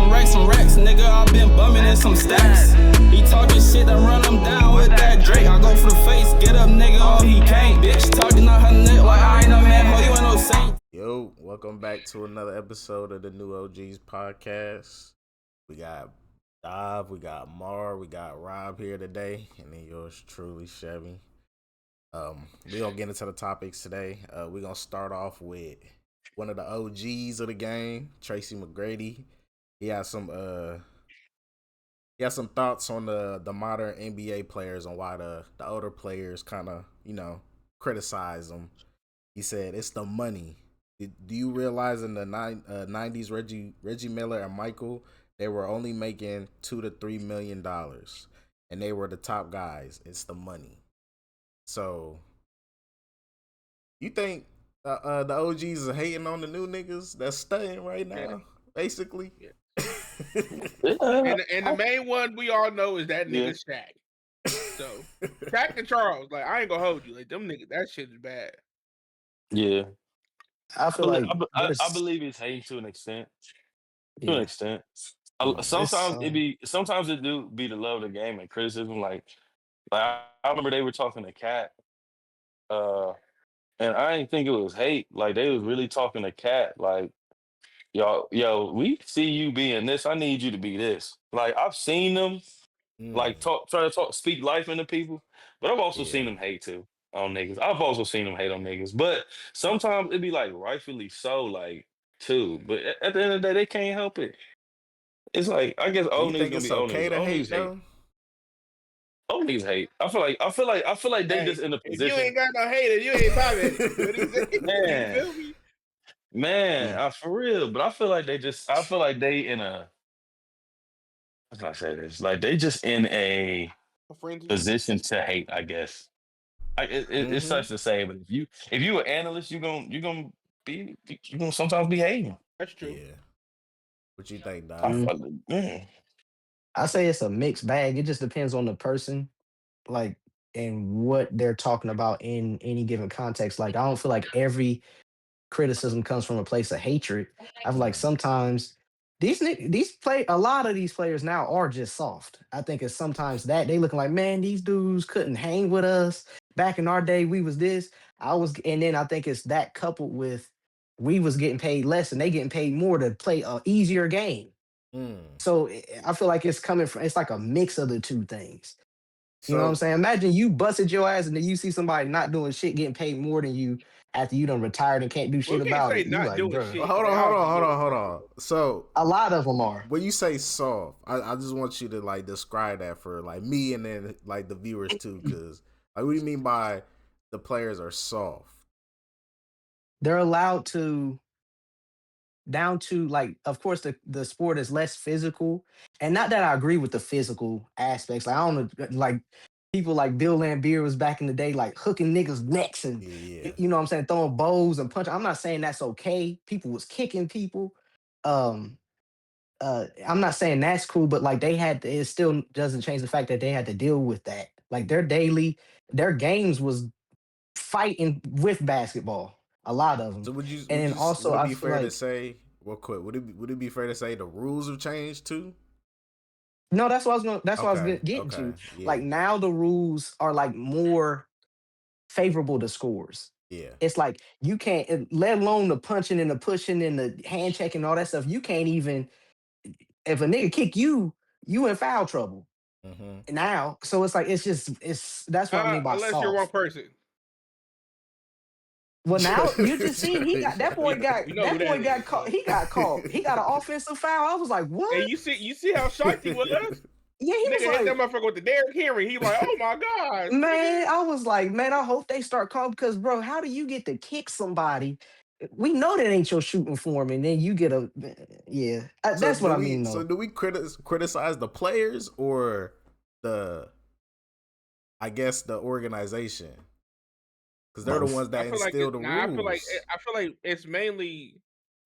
some racks, nigga. I been bumming in some stacks. He talking shit, I run him down with that Drake. I go for the face, get up, nigga. Oh, he can't, bitch. Talking on her neck like I ain't a man. Oh, you ain't no saint. Yo, welcome back to another episode of the New OGs podcast. We got Dive, we got Mar, we got Rob here today, and then yours truly, Chevy. We're gonna get into the topics today. We're gonna start off with one of the OGs of the game, Tracy McGrady. He has some thoughts on the modern NBA players and why the older players kind of, criticize them. He said it's the money. Do you realize in the 90s, Reggie Miller and Michael, they were only making $2 to $3 million, and they were the top guys. It's the money. So, you think the OGs are hating on the new niggas that's staying right now, basically? Yeah. and the main one we all know is that nigga Shaq. So, Shaq and Charles, like, I ain't gonna hold you. Like, them niggas, that shit is bad. Yeah. I feel like I believe it's hate to an extent. To an extent. Sometimes it do be the love of the game and criticism. Like I remember they were talking to Cat, and I didn't think it was hate. Like they was really talking to Cat. Like, yo, we see you being this. I need you to be this. Like I've seen them, like try to speak life into people, but I've also seen them hate too on niggas. I've also seen them hate on niggas, but sometimes it be like rightfully so, like too. But at the end of the day, they can't help it. It's like I guess old niggas gonna be old niggas. Old niggas hate. Old niggas hate. I feel like they just in a position. If you ain't got no haters, you ain't popping. Man, for real. But I feel like they in a. How can I say this? Like they just in a position to hate. I guess. It's such to say, but if you an analyst, you gonna sometimes be hating. That's true. Yeah. What you think, Dog? I say it's a mixed bag. It just depends on the person, like, and what they're talking about in any given context. Like, I don't feel like every criticism comes from a place of hatred. I feel like sometimes a lot of these players now are just soft. I think it's sometimes that they looking like, man, these dudes couldn't hang with us. Back in our day, we was this. And then I think it's that coupled with we was getting paid less and they getting paid more to play a easier game. So I feel like it's like a mix of the two things. You know what I'm saying? Imagine you busted your ass and then you see somebody not doing shit getting paid more than you after you done retired and can't do shit about it. Not doing shit. Hold on. So a lot of them are. When you say soft, I just want you to like describe that for like me and then like the viewers too, because like what do you mean by the players are soft? They're allowed to down to like, of course, the sport is less physical, and not that I agree with the physical aspects. Like I don't know, like people like Bill Laimbeer was back in the day, like hooking niggas' necks and you know what I'm saying, throwing bows and punching. I'm not saying that's okay. People was kicking people. I'm not saying that's cool, but like it still doesn't change the fact that they had to deal with that. Like their games was fighting with basketball. A lot of them. So would it be fair to say, real quick, would it be fair to say the rules have changed too? No, that's what I was getting to. Yeah. Like now the rules are like more favorable to scores. Yeah. It's like you can't, let alone the punching and the pushing and the hand checking and all that stuff. You can't even, if a nigga kick you in foul trouble. Now, so it's like that's what I mean by unless soft. You're one person. Well, now you just see that boy got caught. He got caught. He got an offensive foul. I was like, what? And you see how shocked he was? Yeah, he was like, hit that motherfucker with the Derrick Henry. He like, oh my god, man. I was like, man, I hope they start calling because, bro, how do you get to kick somebody? We know that ain't your shooting form, and then you get that's what I mean. Though. So do we criticize the players or the organization? Because they're the ones that instill the rules. I feel like it's mainly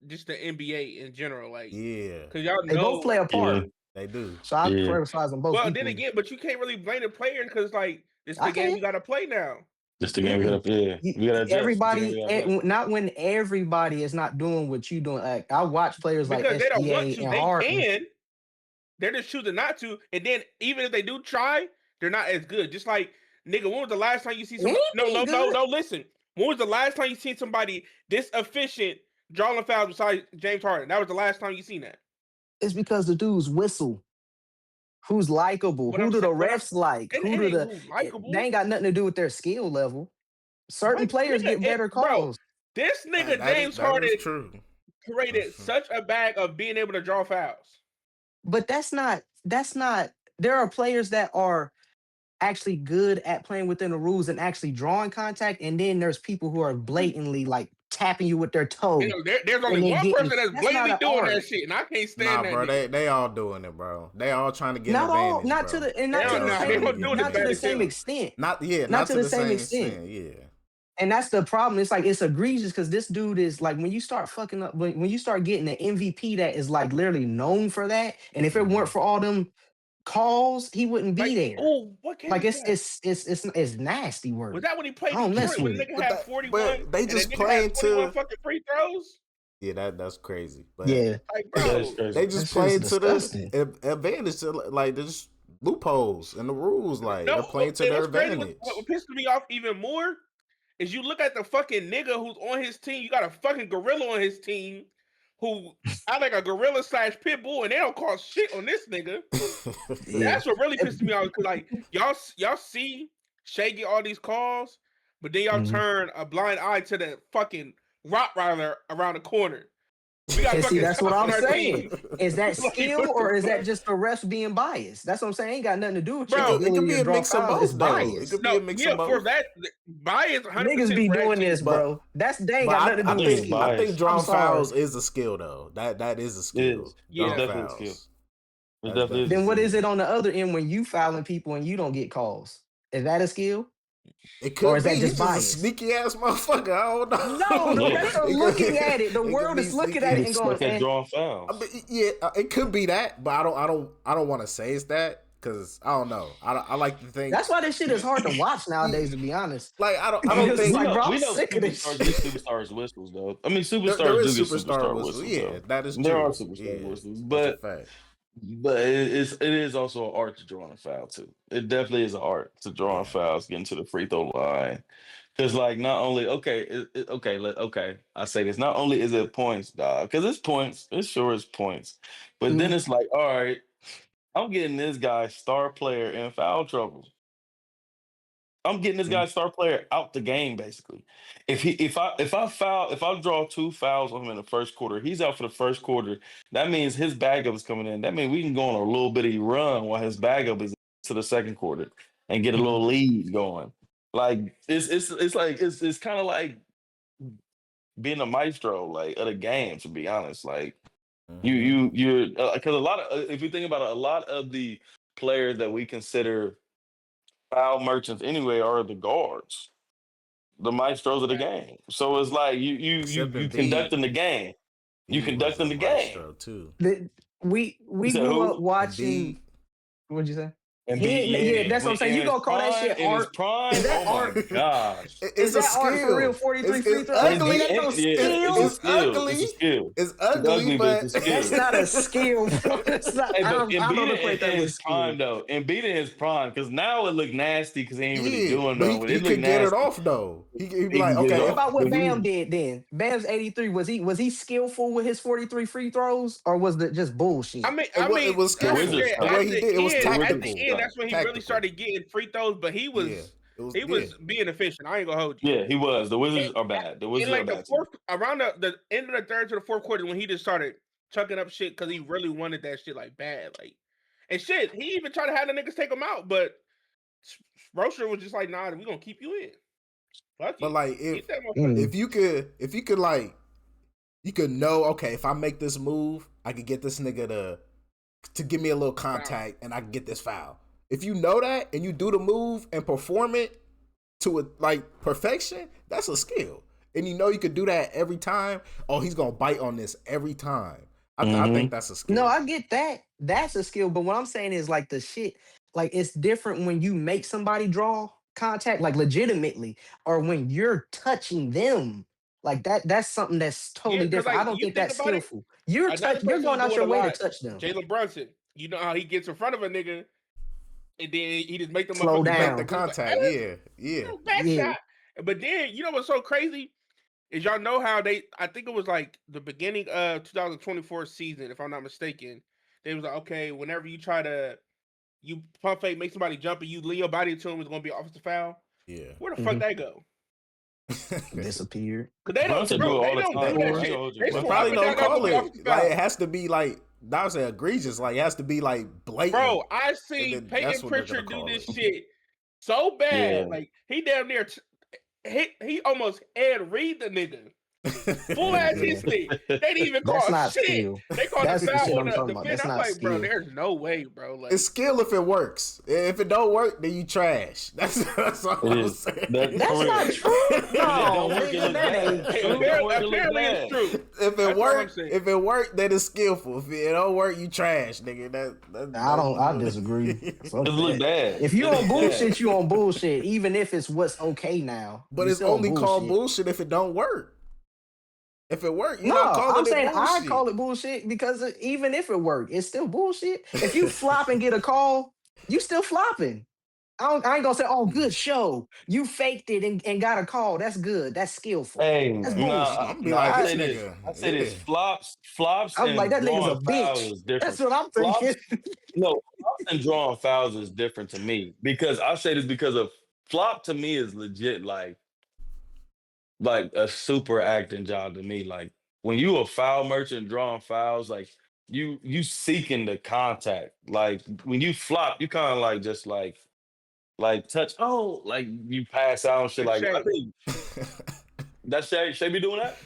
just the NBA in general. Like, because they both play a part. They do. So I criticize them both. Well, then again, but you can't really blame the players because like this is the game you got to play now. Just the game we got up. Yeah, we got to adjust. Everybody, not when everybody is not doing what you doing. Like I watch players like because they don't want SGA to. and They Harden. can. They're just choosing not to. And then even if they do try, they're not as good. Just like nigga, when was the last time you see somebody? No. Listen, when was the last time you seen somebody this efficient drawing fouls besides James Harden? That was the last time you seen that. It's because the dudes whistle. Who's likable? Who do the refs like? Who do the? They ain't got nothing to do with their skill level. Certain players get better calls. Bro, this nigga James Harden created such a bag of being able to draw fouls. But that's not. There are players that are actually good at playing within the rules and actually drawing contact, and then there's people who are blatantly like tapping you with their toe. There's only one person that's blatantly doing that shit, and I can't stand that. Bro, they all doing it, bro. They all trying to get advantage. Not to the same extent. Not to the same extent. Yeah. And that's the problem. It's like it's egregious because this dude is like when you start fucking up, when you start getting an MVP that is like literally known for that, and if it weren't for all them calls, he wouldn't be there. Oh, what game? Like it's nasty work. Was that when he played Detroit when nigga had 41? But they just playing to fucking free throws. Yeah, that's crazy. But yeah, like, bro, they just playing to the advantage to like there's loopholes in the rules. Like they're playing to their advantage. What pissed me off even more is you look at the fucking nigga who's on his team. You got a fucking gorilla on his team who I like a gorilla / pit bull, and they don't call shit on this nigga. That's what really pissed me off. Cause like y'all see Shea get all these calls, but then y'all turn a blind eye to the fucking Rottweiler around the corner. See, that's what I'm saying. Is that skill or is that just the refs being biased? That's what I'm saying. Ain't got nothing to do with bro. It could be a mix of both. Bias. It could be a mix of both. For that bias, 100% niggas be doing this, bro. They ain't got nothing to do with skill. I think drawing fouls is a skill, though. That is a skill. Yeah, definitely a skill. Then what is it on the other end when you fouling people and you don't get calls? Is that a skill? It could be just a sneaky ass motherfucker. I don't know. No, that's looking at it. The world is looking at it and going, drawing fouls. I mean, yeah, it could be that, but I don't want to say it's that because I don't know. I like to think that's why this shit is hard to watch nowadays. To be honest, like I don't think like, bro, we know superstars whistles though. I mean, superstars do get superstar whistles. Yeah, that is true. There are superstar whistles, but it is also an art to drawing a foul too. It definitely is an art to drawing fouls, getting to the free throw line. Because like not only I say this, not only is it points, dog, because it's points, it sure is points. But then it's like, all right, I'm getting this guy star player in foul trouble. I'm getting this guy star player out the game basically. If I draw 2 fouls on him in the first quarter, he's out for the first quarter. That means his bag up is coming in. That means we can go on a little bitty run while his bag up is to the second quarter and get a little lead going. Like it's kind of like being a maestro like of the game, to be honest. Like you're because a lot of if you think about it, a lot of the players that we consider foul merchants anyway are the guards, the maestros of the game. So it's like you conducting the game. You conducting the game too. We grew up watching. What'd you say? Yeah, that's what I'm saying. You gonna call that shit art? Is that art? My gosh, is that art for real? 43 free throws. Ugly. It's ugly. It's ugly, but that's not a skill. It's not. I don't equate that with skill. Prime though. Embiid in his prime, because now it look nasty because he ain't really doing no. He could get it off though. He be like, okay. What about what Bam did then? Bam's 83. Was he skillful with his 43 free throws, or was it just bullshit? I mean, it was skillful. The way he did it was tactical. That's when he really started getting free throws, but he was being efficient. I ain't gonna hold you. Yeah, he was. The Wizards are bad. The Wizards are bad. Around the end of the third to the fourth quarter, when he just started chucking up shit because he really wanted that shit like bad, like and shit. He even tried to have the niggas take him out, but Rocher was just like, "Nah, we gonna keep you in." Fuck you. But like, if you could like, you could know, okay, if I make this move, I could get this nigga to give me a little contact, and I can get this foul. If you know that and you do the move and perform it to a like perfection, that's a skill. And you know you could do that every time. Oh, he's gonna bite on this every time. I think that's a skill. No, I get that. That's a skill. But what I'm saying is like the shit, like it's different when you make somebody draw contact, like legitimately, or when you're touching them. Like that's something that's Yeah, totally because different. I like don't you think think that's about it, skillful. You're another you're person who's going out doing your a way to lot, touch them. Jalen Brunson. You know how he gets in front of a nigga and then he just make the Slow motherfucker Make the down. jump. He's contact. like, Yeah. back Yeah. shot. But then you know what's so crazy is y'all know how I think it was like the beginning of 2024 season, if I'm not mistaken. They was like, okay, whenever you try to pump fake, make somebody jump, and you lean your body to him, it's gonna be offensive foul. Yeah. Where the Mhm. fuck that go? Disappeared. Cause they don't, Brunson do bro. it They all the don't time. do that I shit. told you, They They swore Brunson up probably and don't down that was call gonna be it offensive like foul. it has to be like that was egregious. Like it has to be like blatant. Bro, I and seen then that's Peyton what they're Pritchard gonna do call this it. shit so bad. Yeah. Like he damn near he almost Ed Reed the nigga. Full ass hit Yeah. stick. They didn't even That's call not shit. skill. They called That's the the shit foul on I'm the talking about. defender. That's I'm not like, bro, skill. there's no way, bro. Like It's skill if it works. If it don't work, then you trash. That's all It I'm is. saying. That's For real. not true. If it No, don't work, it nigga, look that bad. ain't If it true. don't work, it look apparently bad. it's true. If That's it what I'm work, saying. if it work, then it's skillful. If it don't work, you trash, nigga. I disagree. Fuck It look that. bad. If you It on look bullshit, bad. you on bullshit. Even if it's what's okay now, But you it's still on only called bullshit. bullshit if it don't work. If it work, you're No, not calling I'm it saying I bullshit. call it bullshit because even if it worked, it's still bullshit. If you flop and get a call, you still flopping. I ain't gonna say, oh, good show. You faked it and got a call. That's good. That's skillful. Hey, That's I'm bullshit. gonna be nah, like I this say this. nigga. I say this. Yeah. Flops I was like, and that nigga's a drawing fouls bitch. is different. That's what I'm thinking. Flops, no, flops and drawing fouls is different to me because I say this because of flop to me is legit like a super acting job to me. Like when you a foul merchant drawing fouls, like you seeking the contact. Like when you flop, you kind of like just like touch. Oh, like you pass out and shit. It's Like I Shay. think that Shay be doing that.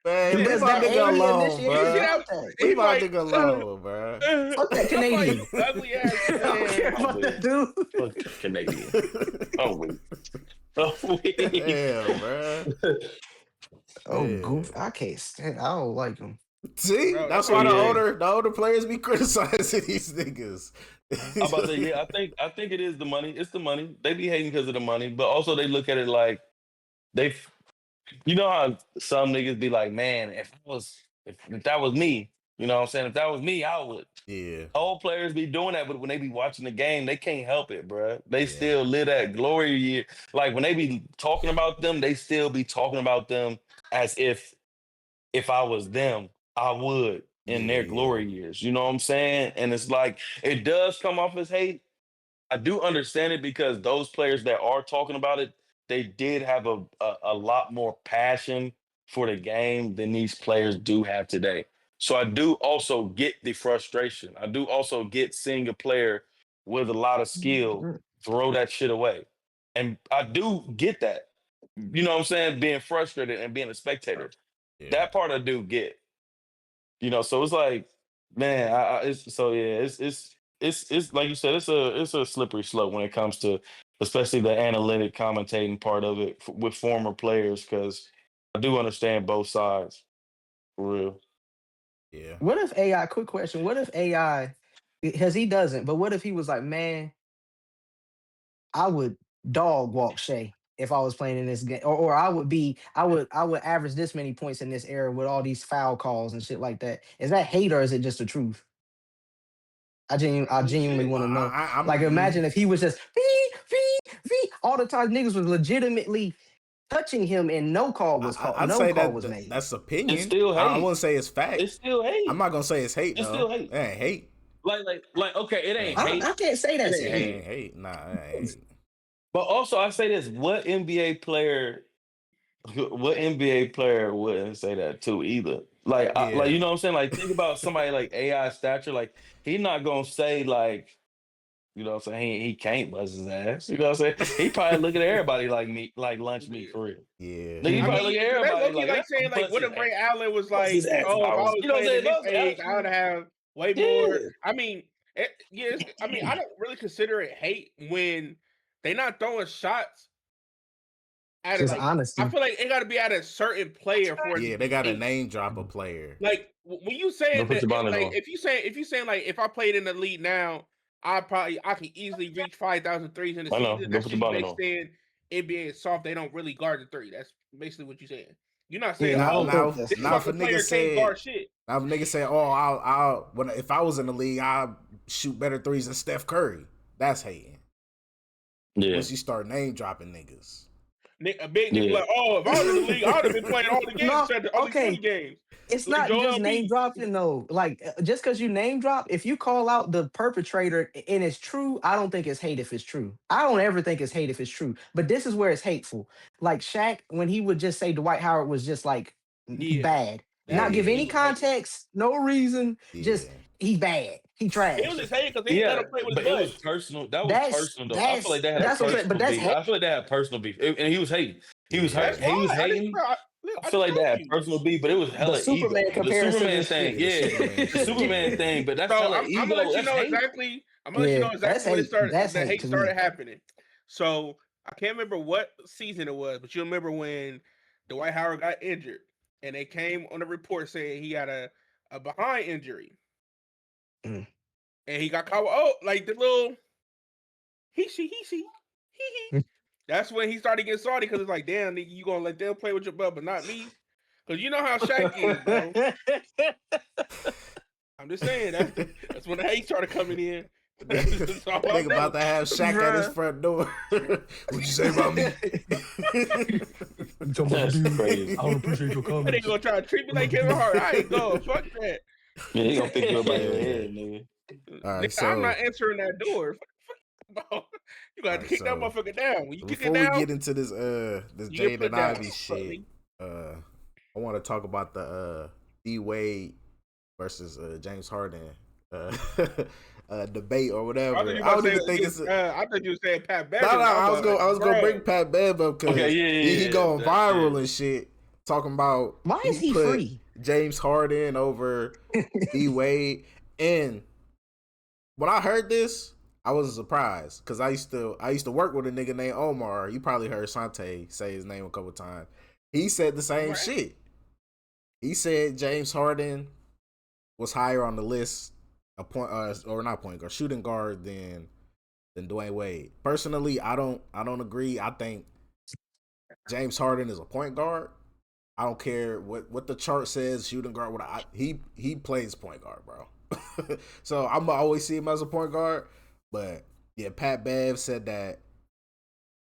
Man, leave Because my that nigga A alone, initiates You see bro. that? contact. He Leave my like, nigga alone, bro. Fuck that I'm like, Canadian. ugly ass I don't care man. about that dude. Fuck Canadian. Oh wait. Oh wait. Damn, bro. Oh, Yeah. goof. I can't stand. I don't like him. See, Bro, that's I'm why like, the older players be criticizing these niggas. I'm about to say, yeah, I think it is the money. It's the money. They be hating because of the money, but also they look at it like they, you know how some niggas be like, man, if that was me, you know what I'm saying? If that was me, I would. Yeah, Old players be doing that, but when they be watching the game, they can't help it, bruh. They Yeah. still live that glory year. Like when they be talking about them, they still be talking about them as if I was them, I would in their Yeah. glory years. You know what I'm saying? And it's like it does come off as hate. I do understand it because those players that are talking about it, they did have a lot more passion for the game than these players do have today. So I do also get the frustration. I do also get seeing a player with a lot of skill throw that shit away. And I do get that. You know what I'm saying? Being frustrated and being a spectator. yeah. That part I do get. You know, so it's like, man, it's so yeah, it's like you said, it's a slippery slope when it comes to especially the analytic commentating part of it with former players because I do understand both sides for real. Yeah. What if AI? Quick question. What if AI? Because he doesn't. But what if he was like, man, I would dog walk Shay if I was playing in this game, or I would average this many points in this era with all these foul calls and shit like that. Is that hate or is it just the truth? I genuinely Shit. want to know. I'm Like, imagine if he was just all the time. Niggas was legitimately touching him and no call was called. I'd No say call was made. that's opinion. It's still I hate. wouldn't say it's fact. It's still hate. I'm not gonna say it's hate. It's though. still hate. It ain't hate. Like okay, it ain't I hate. I can't say that's It It hate. ain't hate. Nah, it ain't hate. But also I say this, what NBA player wouldn't say that too either? Like, Yeah. you know what I'm saying? Like, think about somebody like AI stature. Like, he not gonna say like, you know what I'm saying? He can't bust his ass. You know what I'm saying? He probably look at everybody like me, like lunch meat for real. Yeah. Nigga, he I probably mean, look at that's everybody low-key like, like "That's saying, gonna like, what if Ray Allen was bust his like, ass oh, if I hours." was You know what I'm playing in saying? this age, I would have way Yeah. more. I mean, I mean, I don't really consider it hate when they not throwing shots at it. Just Like, honesty. I feel like it got to be at a certain player for it. Yeah, to they be got to hate. name drop a player. Like when you saying Don't put that, your bonnet like on. if you saying like if I played in the league now I can easily reach 5,000 threes in the I know. season. Go That's put the just you bottom on. basically saying NBA is soft. They don't really guard the three. That's basically what you're saying. You're not Yeah, saying, I Now, don't oh, think now, that's this now, if a fucking nigga player can't said, guard shit. now if a nigga say, "Oh, if I was in the league, I shoot better threes than Steph Curry," that's hating. Yeah. Once you start name dropping niggas, A big nigga like, oh, if I was in the league, I would have been playing all the games, No, except only 20 okay. games. It's Like not Joel just name Embiid. dropping though. Like just because you name drop, if you call out the perpetrator and it's true, I don't think it's hate if it's true. I don't ever think it's hate if it's true. But this is where it's hateful. Like Shaq, when he would just say Dwight Howard was just like Yeah. bad, That not give he any was hating. context, no reason, just yeah. he's bad, he trash. He was just hating because he didn't let Yeah, him play with but his it was buds. personal. That was That's personal though. I feel like they had a that's what I'm saying. But personal that's beef. hate. I feel like they had personal beef, and he was hating. He was Yeah. hurt. That's He was fine. hating. I I feel like they told had you. personal beef, but it was The hella ego. Superman The comparison Superman is thing, shit. yeah, Superman the shit. Superman thing. But that's So hella I'm ego. gonna let you That's know hate. exactly. I'm gonna let you know Yeah, that's exactly when it hate. started. That's The hate hate to started me. happening. So I can't remember what season it was, but you remember when Dwight Howard got injured, and they came on the report saying he had a behind injury, Mm. and he got caught. Oh, like the little he see. That's when he started getting salty because it's like, damn, nigga, you gonna let them play with your butt, but not me? Because you know how Shaq is, bro. I'm just saying that's when the hate started coming in. That's all I Nigga about know. to have Shaq at his Bruh. front door. What you say about me? That's crazy. I don't appreciate your That comments. nigga gonna try to treat me like Kevin Hart. I ain't going. Fuck that. Yeah, he gonna pick you up by your Yeah. head, nigga. All right, Nigga, I'm so not answering that door. Fuck, you gotta Alright, kick that so motherfucker down. When you kick before it we down, get into this you get Jaden put down. Ivey Fuck shit, me. I want to talk about the D Wade versus James Harden debate or whatever. I thought you I were don't even think saying. it's. I thought you were saying Pat Beverly. No, I was gonna bring bro. Pat Bev up because Okay, yeah, he going that viral shit. and shit, talking about Why is he put free? James Harden over D Wade. And when I heard this, I wasn't surprised because I used to work with a nigga named Omar. You probably heard Sante say his name a couple times. He said the same Right. shit. He said James Harden was higher on the list, shooting guard than Dwayne Wade. Personally, I don't agree. I think James Harden is a point guard. I don't care what the chart says, shooting guard. He plays point guard, bro. So I'm gonna always see him as a point guard. But yeah, Pat Bev said that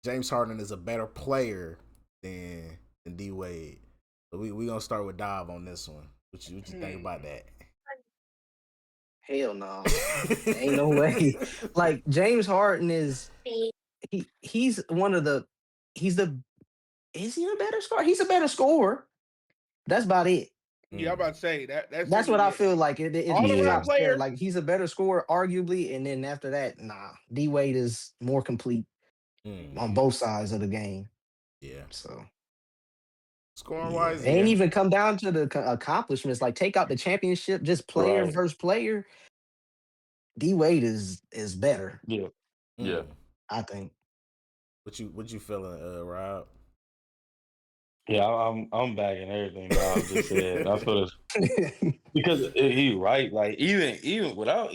James Harden is a better player than D Wade. So we gonna start with Dov on this one. What you think about that? Hell no. Ain't no way. Like James Harden is he's one of the is he a better scorer? He's a better scorer. That's about it. Yeah, I'm about to say that. That's what I it. feel like. It All around stops there. players- Like he's a better scorer, arguably, and then after that, nah. D Wade is more complete on both sides of the game. Yeah. So Scoring yeah. wise, It ain't even come down to the accomplishments. Like take out the championship, just player Right. versus player. D Wade is better, Yeah. Yeah. I think. What you feeling, Rob? Yeah, I'm backing everything Rob just said. I feel this because he right. Like even without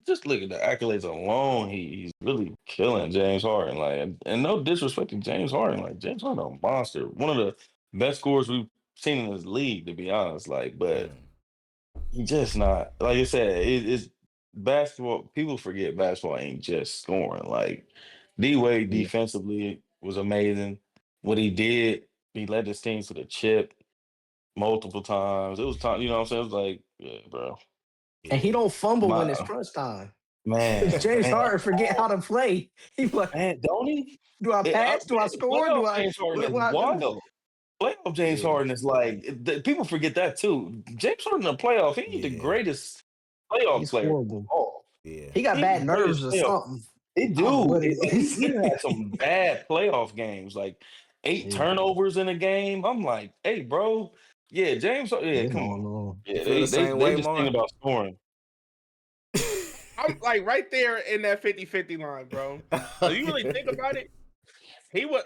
just look at the accolades alone, he's really killing James Harden. Like, and no disrespect to James Harden. Like James Harden, a monster, one of the best scorers we've seen in this league, to be honest. Like, but he just not like I said. It's basketball. People forget basketball ain't just scoring. Like D Wade Yeah. defensively was amazing. What he did, he led his team to the chip multiple times. It was time, you know what I'm saying? It was like, yeah, bro. And he don't fumble when it's My- crunch time. Man, James man, Harden forget how to play. He's like, man, don't he? do I pass? Do I score? Do I? James Harden is What I do? wild. Playoff James Yeah. Harden is like people forget that too. James Harden in the playoff, he the Yeah. greatest playoff He's player. horrible. Oh, Yeah. He got He's bad the nerves greatest or player. something. He I don't know do. what it He is. had some bad playoff games, like 8 Yeah. turnovers in a game. I'm like, hey, bro. Yeah, James. Yeah, What's come going on. on? Yeah, You feel the they same way, just Mark? think about scoring. I'm like right there in that 50-50 line, bro. So you really think about it, he would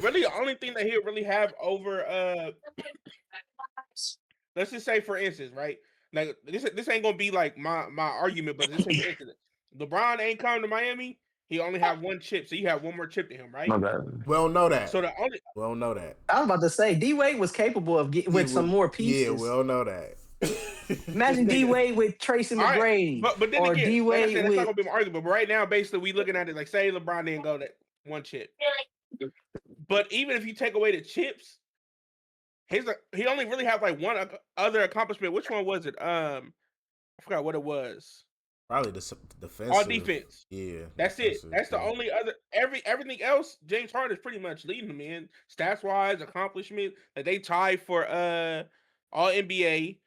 really the only thing that he'll really have over let's just say for instance, right? like this ain't gonna be like my argument, but this is incident. LeBron ain't come to Miami. He only have one chip, so you have one more chip to him, right? My bad. We don't know that. So the only We don't know that. I was about to say D Wade was capable of getting with some more pieces. Yeah, we don't know that. Imagine D Wade with Tracy All right, McGrady, but then or again, D like I Wade said, that's with. not gonna be my argument. But right now, basically, we looking at it like say LeBron didn't go that one chip. But even if you take away the chips, he only really have like one other accomplishment. Which one was it? I forgot what it was. Probably the defense. All defense. Yeah, That's it. defensive, That's the yeah. only other everything else. James Harden is pretty much leading them in stats wise, accomplishment. Like they tied for All NBA.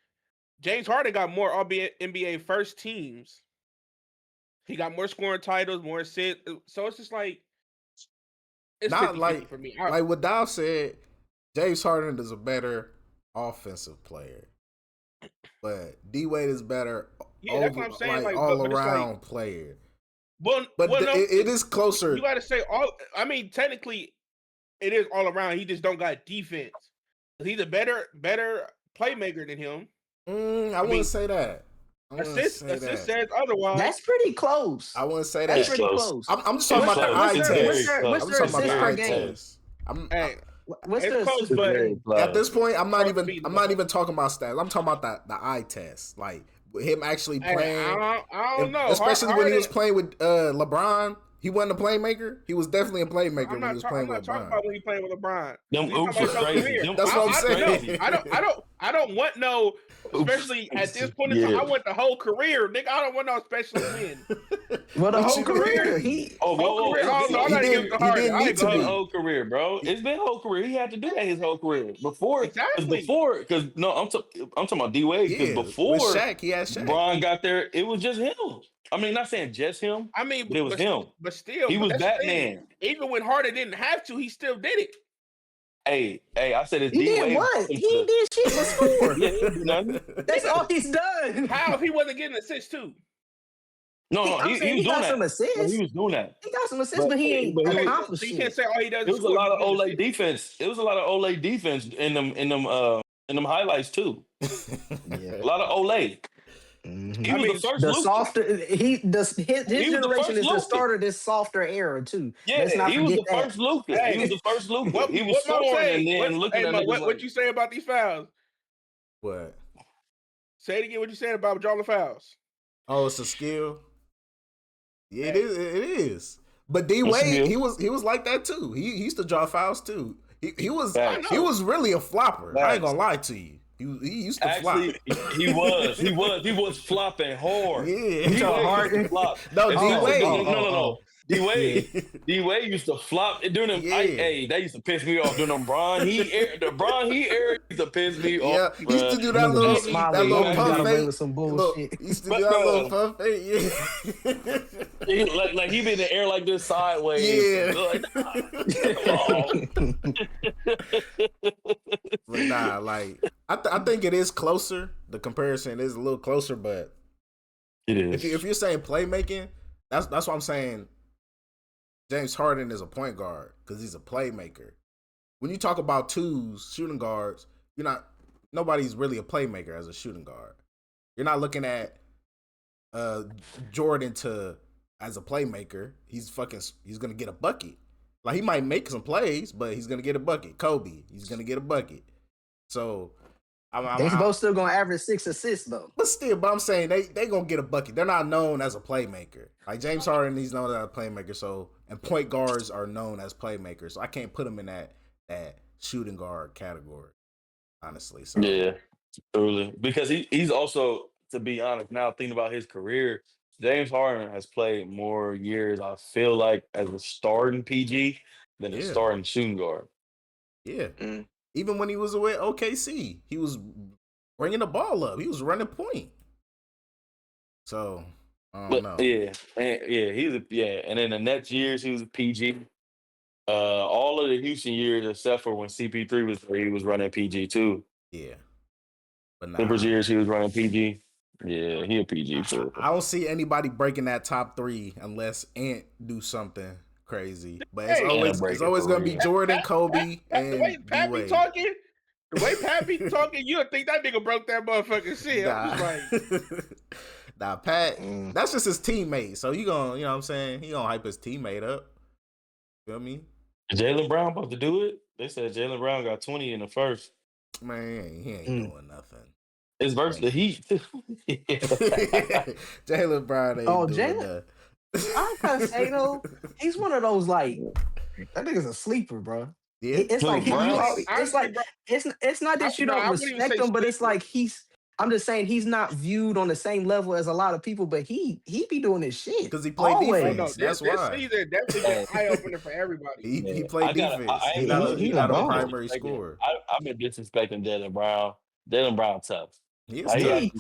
James Harden got more All NBA first teams. He got more scoring titles, more assists. So it's just like it's Not 50-50 like for me. like what Dow said. James Harden is a better offensive player, but D Wade is better. Yeah, that's what I'm saying. Like, all but it's around like, player. Well, But no, it is closer. you got to say all. I mean, technically, it is all around. He just don't got defense. He's a better playmaker than him. I wouldn't say that. Assist says otherwise. That's pretty close. I wouldn't say That's that. pretty close. close. I'm just talking It's about the close. eye It's test. very What's I'm their talking about assist the per eye game? test. Hey, What's it's their close, assist? but At this point, I'm not Hard to even beat talking about stats. I'm talking about the eye test, like him actually hey, playing. I don't know. Especially when he was Harden- playing with LeBron. He wasn't a playmaker. He was definitely a playmaker I'm when he not, was I'm playing not with talking LeBron. about when he playing with LeBron. Them We talking oops about was your crazy. career. Them That's what I'm oops was saying. crazy. I don't want no, especially at this point in time. Yeah. I want the whole career, nigga. I don't want no special win. Well, the What whole you career. mean? He Oh, Whole whoa, career. whoa. I He gotta didn't- give it to he Harden. didn't I need ain't to gonna be. lie. Whole career, bro. It's been whole career. He had to do that his whole career before. Exactly. Because no, I'm talking about D Wade. Because Yeah, before with Shaq, he had Shaq. Bron got there, it was just him. I mean, not saying just him, I mean, but it was him. but still, He but was that's the thing. Batman. Even when Harden didn't have to, he still did it. Hey, I said it's he D did Wade. what? He did shit before. Yeah, he didn't do nothing. That's all he's done. How if he wasn't getting assists too? No, I'm he saying was he got doing some that. assists. He was doing that. He got some assists, but he ain't but he was- accomplished So you shit. can't say all he does. It is was a score lot of and get Olay assists. defense. It was a lot of Olay defense in them highlights too. Yeah. A lot of Olay. Mhm. He I was mean, the first The Luka. softer his He was the generation first is the Luka. start of this softer era too. Yeah, Let's not he was forget the that. first Luka. Hey, he was the first Luka. What He was Mo scoring say? and then looking Hey, at Mo, niggas what like, you say about these fouls? What? Say it again. What you said about drawing the fouls? Oh, it's a skill. Yeah, it is. It is. But D It's a Wade, skill. he was like that too. He used to draw fouls too. He was Facts. he was really a flopper. I ain't Facts. gonna lie to you. He used to Actually, flop. he was flopping hard. Yeah. He Draw used hard. to flop. No, It's D not- Wade. No. D Wade. Yeah. D Wade used to flop during them. Yeah. Hey, that used to piss me off. During them Bron Heat era used to piss me Yeah, off. he used to bruh. do that Nigga little be smiling, that little he puff got away fake. with some Look, bullshit. he used to But, do that little bruh. puff fake. Yeah. Like he been in the air like this sideways. Yeah. Like, But nah, like I think it is closer. The comparison is a little closer, but it is. if you're saying playmaking, that's what I'm saying. James Harden is a point guard because he's a playmaker. When you talk about twos, shooting guards, nobody's really a playmaker as a shooting guard. You're not looking at Jordan as a playmaker. He's gonna get a bucket. Like he might make some plays, but he's gonna get a bucket. Kobe, he's gonna get a bucket. So They both still gonna average 6 assists though. but I'm saying they gonna get a bucket. They're not known as a playmaker. Like James Harden, he's known as a playmaker. So and point guards are known as playmakers. So I can't put him in that shooting guard category, honestly. So Yeah, truly. Because he's also, to be honest, now thinking about his career, James Harden has played more years, I feel like, as a starting PG than a Yeah. starting shooting guard. yeah, Mm. even when he was with OKC, he was bringing the ball up. He was running point. So I don't know. But and then the next years he was a PG. All of the Houston years, except for when CP3 was there, he was running PG too. Yeah, but nah, Clippers years he was running PG. Yeah, he a PG too. I don't see anybody breaking that top 3 unless Ant do something crazy. But it's Hey, always break it's it always for gonna be real. Jordan, Kobe, The way and Pat be D-Wade. talking, The way Pat be talking, you would think that nigga broke that motherfucking shit. I'm just like, nah, Pat, that's just his teammate. So you know what I'm saying? He gonna hype his teammate up. Feel me? Jaylen Brown about to do it. They said Jaylen Brown got 20 in the first. Man, he ain't doing nothing. It's versus the Heat. Jaylen Brown ain't doing that. I gotta say though, he's one of those like that nigga's a sleeper, bro. Yeah. It's like it's not that you don't respect him, but it's like I'm just saying he's not viewed on the same level as a lot of people, but he be doing his shit because he played defense. That's why. This season definitely been eye opener for everybody. He played defense. He's not a primary scorer. I've been disrespecting Jaylen Brown. Jaylen Brown tough. He's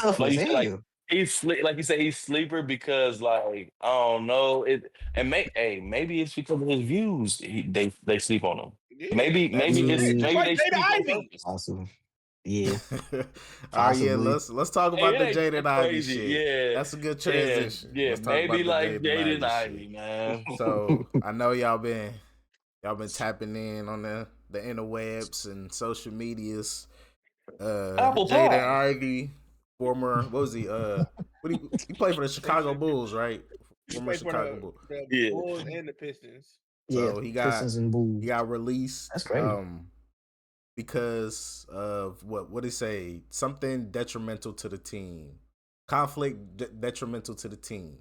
tough as hell. He's like you say, he's sleeper because like I don't know it, and maybe it's because of his views. They sleep on him. Yeah. Maybe Like they sleep on Ivy. him. Awesome. Yeah. Yeah. Let's talk about the Jaden Ivey shit. Yeah, that's a good transition. Yeah, maybe like Jaden Ivey, man. So I know y'all been tapping in on the interwebs and social medias. Jaden Ivey, former what was he? He played for the Chicago Bulls, right? Former Chicago Bulls. The Bulls and the Pistons. So he got released. That's great. Because of what did he say? Something detrimental to the team. Conflict detrimental to the team.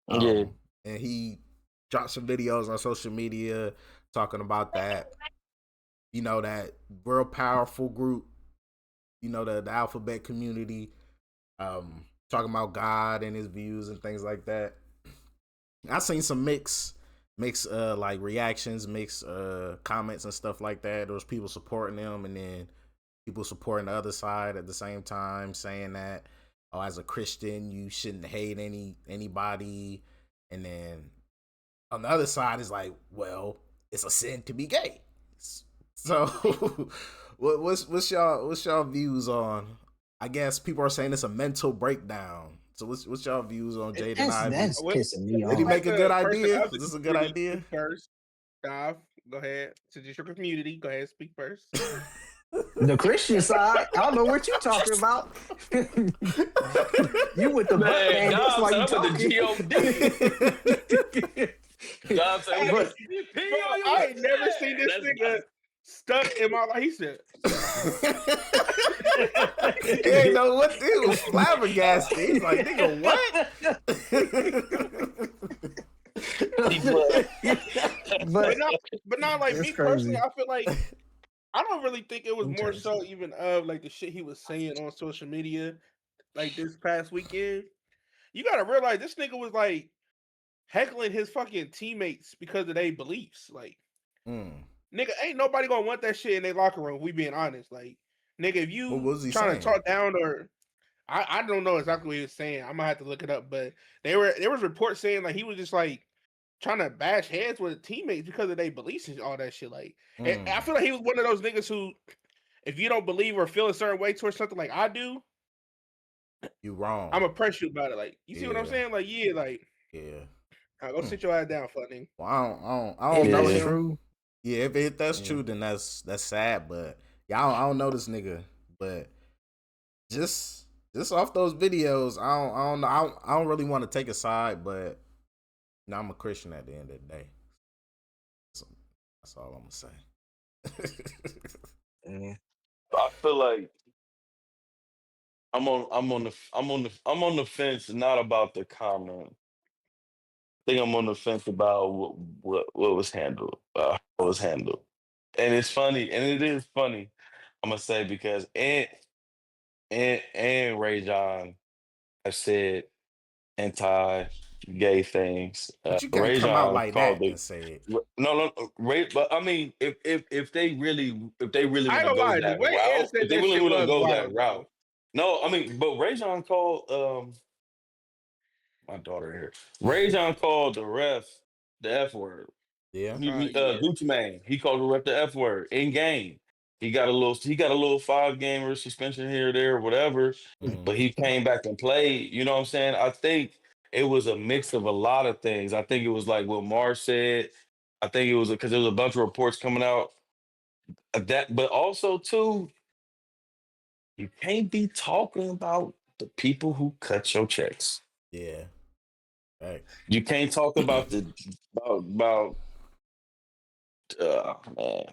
And he dropped some videos on social media talking about that. You know, that real powerful group, you know, the alphabet community, talking about God and his views and things like that. I seen some mixed like reactions, mixed comments and stuff like that. There was people supporting them and then people supporting the other side at the same time, saying that, oh, as a Christian, you shouldn't hate anybody. And then on the other side is like, well, it's a sin to be gay. So what's y'all views on, I guess people are saying it's a mental breakdown. So what's y'all views on Jaden Ivey? That's pissing me off. Did he make a good idea? Is this a good idea? First, Dov, go ahead. Since it's your community, go ahead, speak first. The Christian side, I don't know what you're talking about. You with the man, that's why you talking. The GOD. I ain't never seen this nigga stuck in my life. He said, he ain't know what to do. He was flabbergasted. He's like, nigga, what? but not like me personally. I feel like I don't really think it was more so even of like the shit he was saying on social media, like this past weekend. You gotta realize this nigga was like heckling his fucking teammates because of their beliefs. Like, nigga, ain't nobody gonna want that shit in their locker room. We being honest, like, nigga, if you trying to talk down or I don't know exactly what he was saying. I'm gonna have to look it up, but there was reports saying like he was just like trying to bash heads with teammates because of their beliefs and all that shit. Like, and I feel like he was one of those niggas who, if you don't believe or feel a certain way towards something like I do, you wrong. I'm gonna press you about it. Like, you see what I'm saying? Like, go sit your ass down, fucking. Well, I don't know him. True. Yeah, if that's true, then that's sad. But yeah, I don't know this nigga. But just off those videos, I don't know. I don't really want to take a side, but I'm a Christian at the end of the day. So that's all I'm gonna say. I feel like I'm on the fence, not about the comment. I think I'm on the fence about what was handled, how it was handled, and it's funny, and it is funny. I'm gonna say because and Ray John have said anti-gay things. But you can't Ray come John out like that and say it. No, Ray. But I mean, if they really want to go that route, if they really want to go that route. No, I mean, but Ray John called my daughter here. Ray John called the ref the F word. Yeah. Gucci Mane. He called the ref the F word in game. He got a little 5-game suspension here or there, whatever. But he came back and played. You know what I'm saying? I think it was a mix of a lot of things. I think it was like what Mars said. I think it was because there was a bunch of reports coming out that, but also too, you can't be talking about the people who cut your checks. Yeah. Right. You can't talk about about man,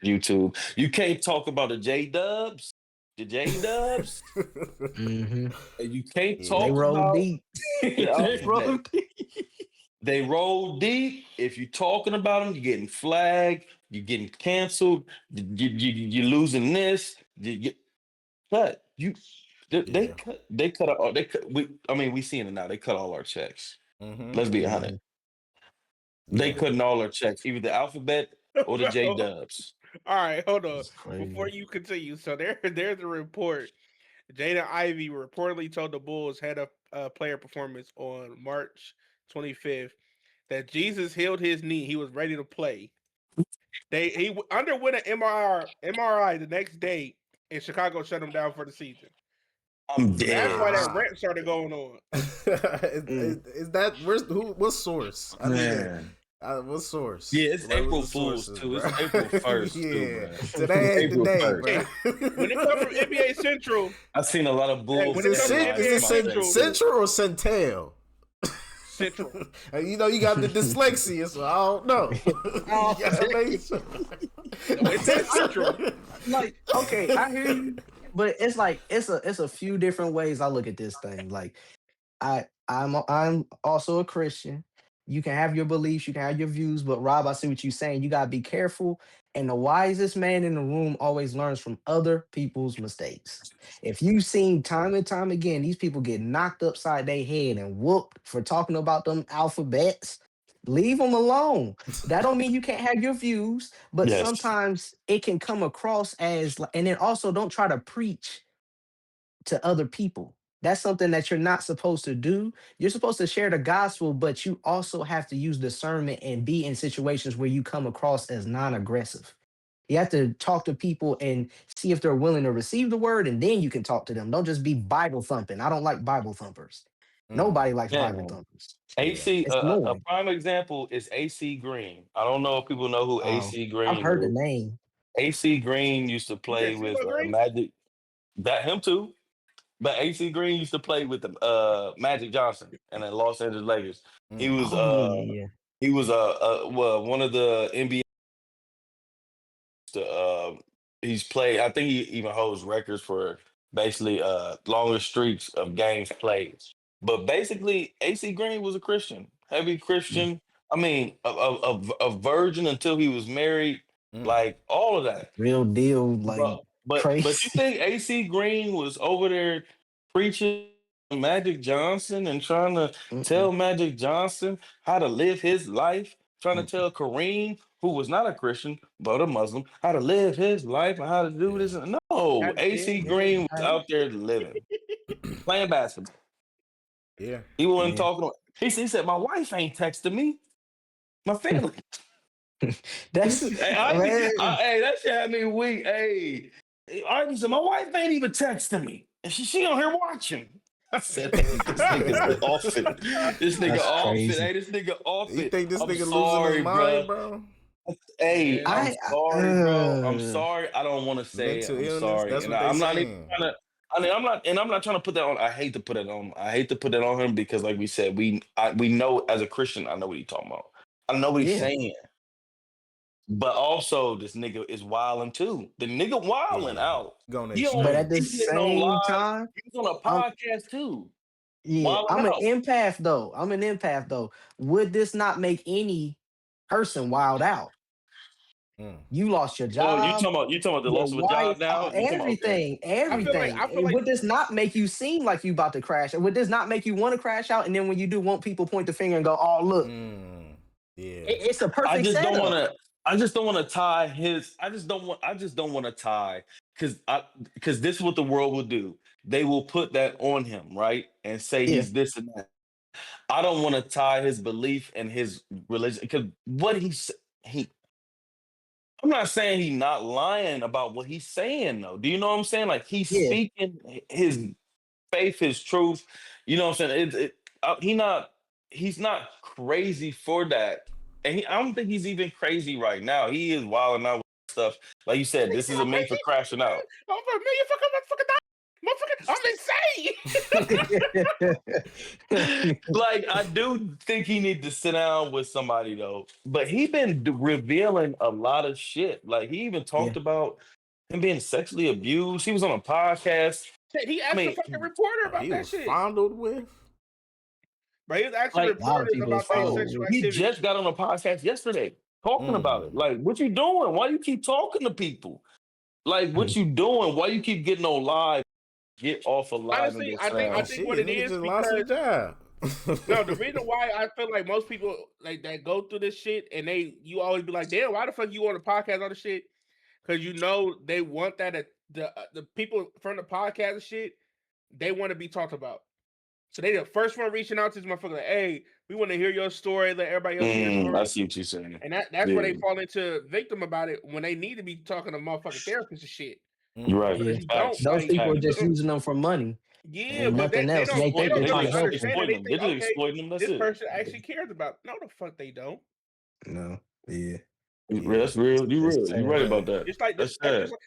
YouTube. You can't talk about the J Dubs, Mm-hmm. and you can't Yeah. They talk roll about deep. They roll deep. they roll deep. If you're talking about them, you're getting flagged, you're getting canceled, you're losing this. But Yeah. they cut all they cut. I mean, we seeing it now. They cut all our checks. Mm-hmm. Let's be Mhm. 100. They Yeah. cutting all our checks, either the alphabet or the J Dubs. All right, hold on. That's Before crazy. you continue, so there's a report. Jaden Ivey reportedly told the Bulls head of player performance on March 25th that Jesus healed his knee. He was ready to play. He underwent an MRI the next day, and Chicago shut him down for the season. I'm That's dead. why that Nah. rant started going on. Is that what source? I need to. Man. What source? Yeah, it's What was April the Fools sources, too. bro? It's April 1st too, Yeah. man. Today ain't the April day, 1st. bro. When it comes from NBA Central, I've seen a lot of Bulls. when it comes to headlines NBA Is it about that, Central or Centel? Central. And you know you got the dyslexia, so I don't know. You gotta make sure. No, it says Central. Like, okay, I hear you, but it's like it's a few different ways I look at this thing. Like, I'm also a Christian. You can have your beliefs, you can have your views, but Rob, I see what you're saying. You gotta be careful. And the wisest man in the room always learns from other people's mistakes. If you've seen time and time again, these people get knocked upside their head and whooped for talking about them alphabets, leave them alone. That don't mean you can't have your views, but Yes. sometimes it can come across as, and then also don't try to preach to other people. That's something that you're not supposed to do. You're supposed to share the gospel, but you also have to use discernment and be in situations where you come across as non-aggressive. You have to talk to people and see if they're willing to receive the word, and then you can talk to them. Don't just be Bible thumping. I don't like Bible thumpers. Nobody likes Bible Man. thumpers. AC, It's a annoying. prime example is AC Green. I don't know if people know who AC I've Green heard the is. name. AC Green used to You said play with CeeLo Green? Magic. That him too. But AC Green used to play with the Magic Johnson and the Los Angeles Lakers. He was Oh yeah, yeah, yeah. well, one of the NBA. He's played. I think he even holds records for basically longest streaks of games played. But basically, AC Green was a Christian, heavy Mm. Christian. I mean, a virgin until he was married, like all of that. Real deal, like But you crazy. think AC Green was over there preaching to Magic Johnson and trying to Mm-mm, tell Magic Johnson how to live his life, trying to mm-mm. tell Kareem, who was not a Christian but a Muslim, how to live his life and how to do this? No, God AC damn it. Green was out there living, playing basketball. Yeah. He wasn't Yeah. talking. He said, "My wife ain't texting me. My family." That's Hey, that shit had me weak. Hey, Arden said, my wife ain't even texting me. And she on here watching. I said, hey, this nigga's off it. This nigga That's off it. crazy. Hey, this nigga off You it. think this I'm nigga sorry, losing his bro. mind, bro? Hey, Yeah. I'm I sorry, bro. I'm uh, sorry. I don't want to say it. Mental I'm illness. sorry. That's And what they I'm not even saying. trying to. I mean, I'm not trying to put that on. I hate to put it on. I hate to put that on him because, like we said, we know as a Christian, I know what he's talking about. I know what he's yeah. saying. But also, this nigga is wilding too. The nigga wilding Yeah. out. Going He But on at the extreme. he getting on same live. time, He was on a I'm podcast too. yeah, Wilding I'm an out. empath though. I'm an empath though. Would this not make any person wild out? You lost your Oh, job, you talking about the your loss of a job wife, now? You talking about okay. everything, I feel like everything. And would this not make you seem like you about to crash? And would this not make you want to crash out? And then when you do, won't people point the finger and go, "Oh, look, Yeah. it's a I perfect just don't setup." want to. I just don't want to tie his. I just don't want to tie because this is what the world will do. They will put that on him, right, and say Yeah, he's this and that. I don't want to tie his belief and his religion because what he. I'm not saying he's not lying about what he's saying though. Do you know what I'm saying? Like he's yeah, speaking his faith, his truth. You know what I'm saying? He's not crazy for that. And I don't think he's even crazy right now. He is wilding out with stuff. Like you said, this is a meme for crashing out. Over $1 million fucking motherfucker, I'm insane. Like I do think he need to sit down with somebody though. But he been revealing a lot of shit. Like he even talked about him being sexually abused. He was on a podcast. He asked the fucking reporter about he that was shit. fondled with. But he was asking Like, reporters about their sexual He activity. just got on a podcast yesterday talking about it. Like, what you doing? Why you keep talking to people? Like, what you doing? Why you keep getting on live? Get off of live. Honestly, and I think what it nigga is just lost his because job. no, the reason why I feel like most people like that go through this shit and you always be like, damn, why the fuck you on the podcast on the shit? Because you know they want that the people from the podcast and shit, they want to be talked about. So they the first one reaching out to this motherfucker like, hey, we want to hear your story, let everybody else hear your story. I see what you're saying. And that's where they fall into victim about it when they need to be talking to motherfucking therapists and shit. You're right. Because you don't, Those like, people are just using them for money. Yeah, and but nothing they else. don't, They they think don't they're trying really to help understand you. it. They think, They're just okay, exploiting them. That's this it. person actually cares about. No, the fuck they don't. No. Yeah. That's real. You real. You right about that. It's like That's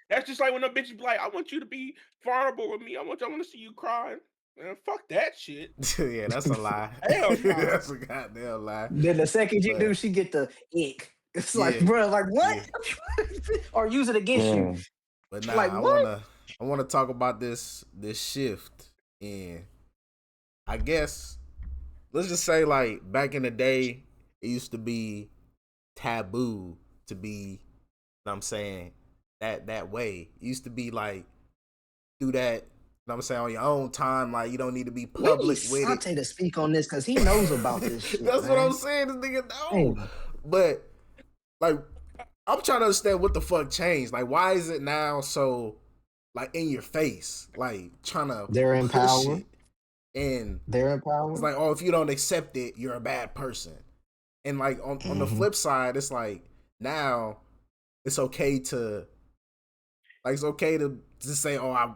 that's just like when the bitches be like, I want you to be vulnerable with me. I want to see you crying. Man, fuck that shit. Yeah, that's a lie. Hell no. That's a goddamn lie. Then the second you But- do, she get the ick. It's like, Yeah. bro, like what? Or use it against you. But nah, Like, I what? wanna talk about this shift in, I guess, let's just say like back in the day, it used to be taboo to be, you know what I'm saying, that way. It used to be like do that, you know what I'm saying, on your own time, like you don't need to be We need public with it. Sante to speak on this because he knows about this shit. That's what man. I'm saying. This nigga know. Damn. But like, I'm trying to understand what the fuck changed. Like, why is it now so like in your face? Like trying to They're in push power. it. And They're in power. it's like, oh, if you don't accept it, you're a bad person. And like on the flip side, it's like now it's okay to just say, oh, I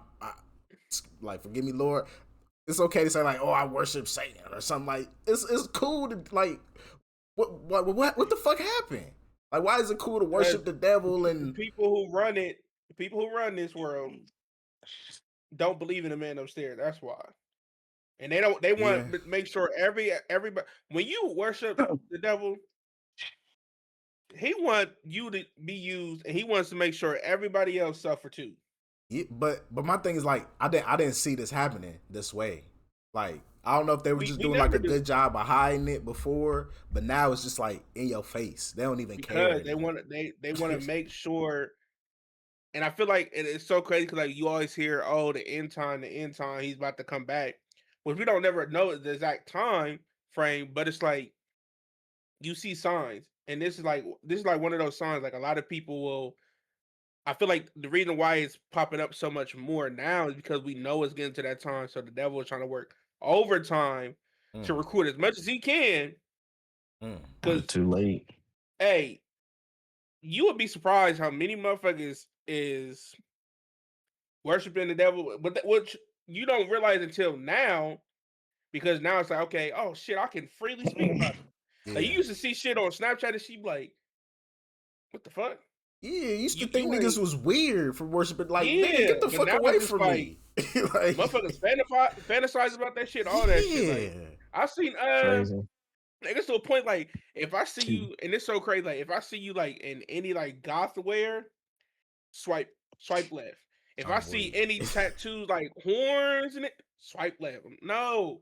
like, forgive me, Lord. It's okay to say like, oh, I worship Satan or something. Like it's cool to like, what the fuck happened? Like, why is it cool to worship the devil and people who run it, the people who run this world don't believe in the man upstairs. That's why. And they want to make sure everybody when you worship the devil, he wants you to be used and he wants to make sure everybody else suffer too. Yeah, but my thing is like I didn't see this happening this way. Like I don't know if they were just doing like a good job of hiding it before, but now it's just like in your face. They don't even care. Because they want to make sure. And I feel like it's so crazy because like you always hear, oh, the end time, he's about to come back, which we don't never know the exact time frame, but it's like you see signs, and this is like one of those signs. Like a lot of people will. I feel like the reason why it's popping up so much more now is because we know it's getting to that time. So the devil is trying to work overtime to recruit as much as he can. Because too late. Hey, you would be surprised how many motherfuckers is worshiping the devil, but which you don't realize until now, because now it's like, okay, oh shit, I can freely speak about it. Yeah. Like you used to see shit on Snapchat and she be like, what the fuck? Yeah, you used to think niggas was weird for worshiping. Like, nigga, get the but fuck now away it's from like, me. Like, motherfuckers fantasize about that shit, all that shit. Like, I seen niggas to a point like if I see you, and it's so crazy, like if I see you like in any like goth wear, swipe left. If I see any tattoos like horns in it, swipe left. No.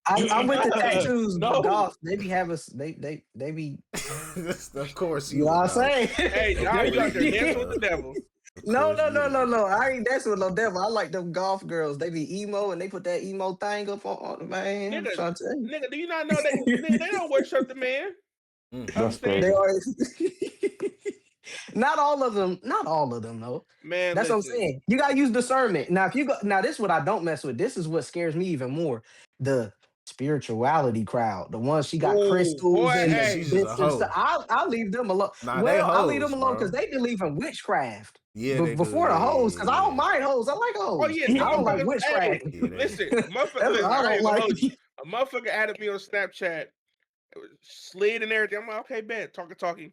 I'm with the tattoos. No. Golf. They be having. They be. Of course, you know what I'm saying. Hey, now you out there dancing with the devil. No. I ain't dancing with no devil. I like them golf girls. They be emo and they put that emo thing up on man. Nigga, I'm trying to tell you. nigga, do you not know that nigga, they don't worship the man? That's crazy. They are. Not all of them though. Man, that's listen. what I'm saying. You gotta use discernment. Now, if you go now, this is what I don't mess with. This is what scares me even more. The spirituality crowd, the ones she got crystals and she's bits a and hoe. stuff. I'll leave them alone. Nah, they I'll leave them hoes, alone bro. because they believe in witchcraft. Yeah, they before do. the hoes, because I Yeah. don't mind hoes. I like hoes. Oh yeah, I don't like motherfuckers- witchcraft. hey, listen, motherfucker, I don't like. a motherfucker added me on Snapchat, slid and everything. I'm like, okay, bet, talking.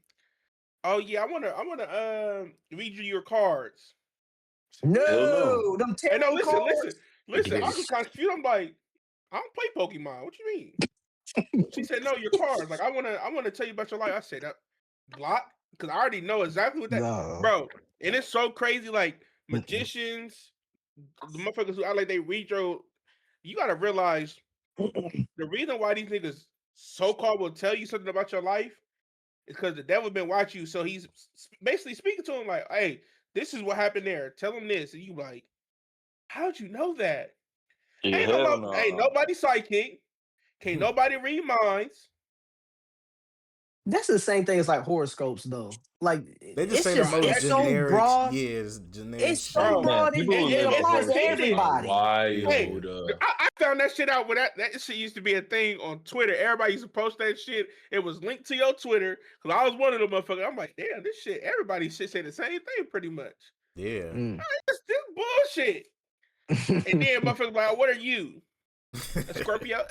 "Oh yeah, I wanna read you your cards." I said, "What?" Hell no. No, them Hey, no, tarot listen. cards. I was kind of confused. I'm like, I don't play Pokemon. What you mean? She said, "No, your cards. Like, I wanna tell you about your life." I said, block, because I already know exactly what that, No. bro. And it's so crazy. Like Mm-mm. magicians, the motherfuckers who act like they read your. You gotta realize the reason why these niggas so called will tell you something about your life is because the devil been watching you. So he's basically speaking to him like, "Hey, this is what happened there. Tell him this." And you like, "How'd you know that?" Yeah, Ain't hell ain't no. nobody psychic. Can't nobody read minds. That's the same thing as like horoscopes, though. Like They just it's say the just most it's so generic, broad. generic It's shit. so Bro, Man, broad. people It live a it's applies to horoscope repeated. everybody. Hey, wild. I found that shit out when that shit used to be a thing on Twitter. Everybody used to post that shit. It was linked to your Twitter because I was one of them motherfuckers. I'm like, damn, this shit. Everybody should say the same thing pretty much. Yeah. Mm. It's this bullshit. And then motherfuckers like, what are you? A Scorpio? Ew,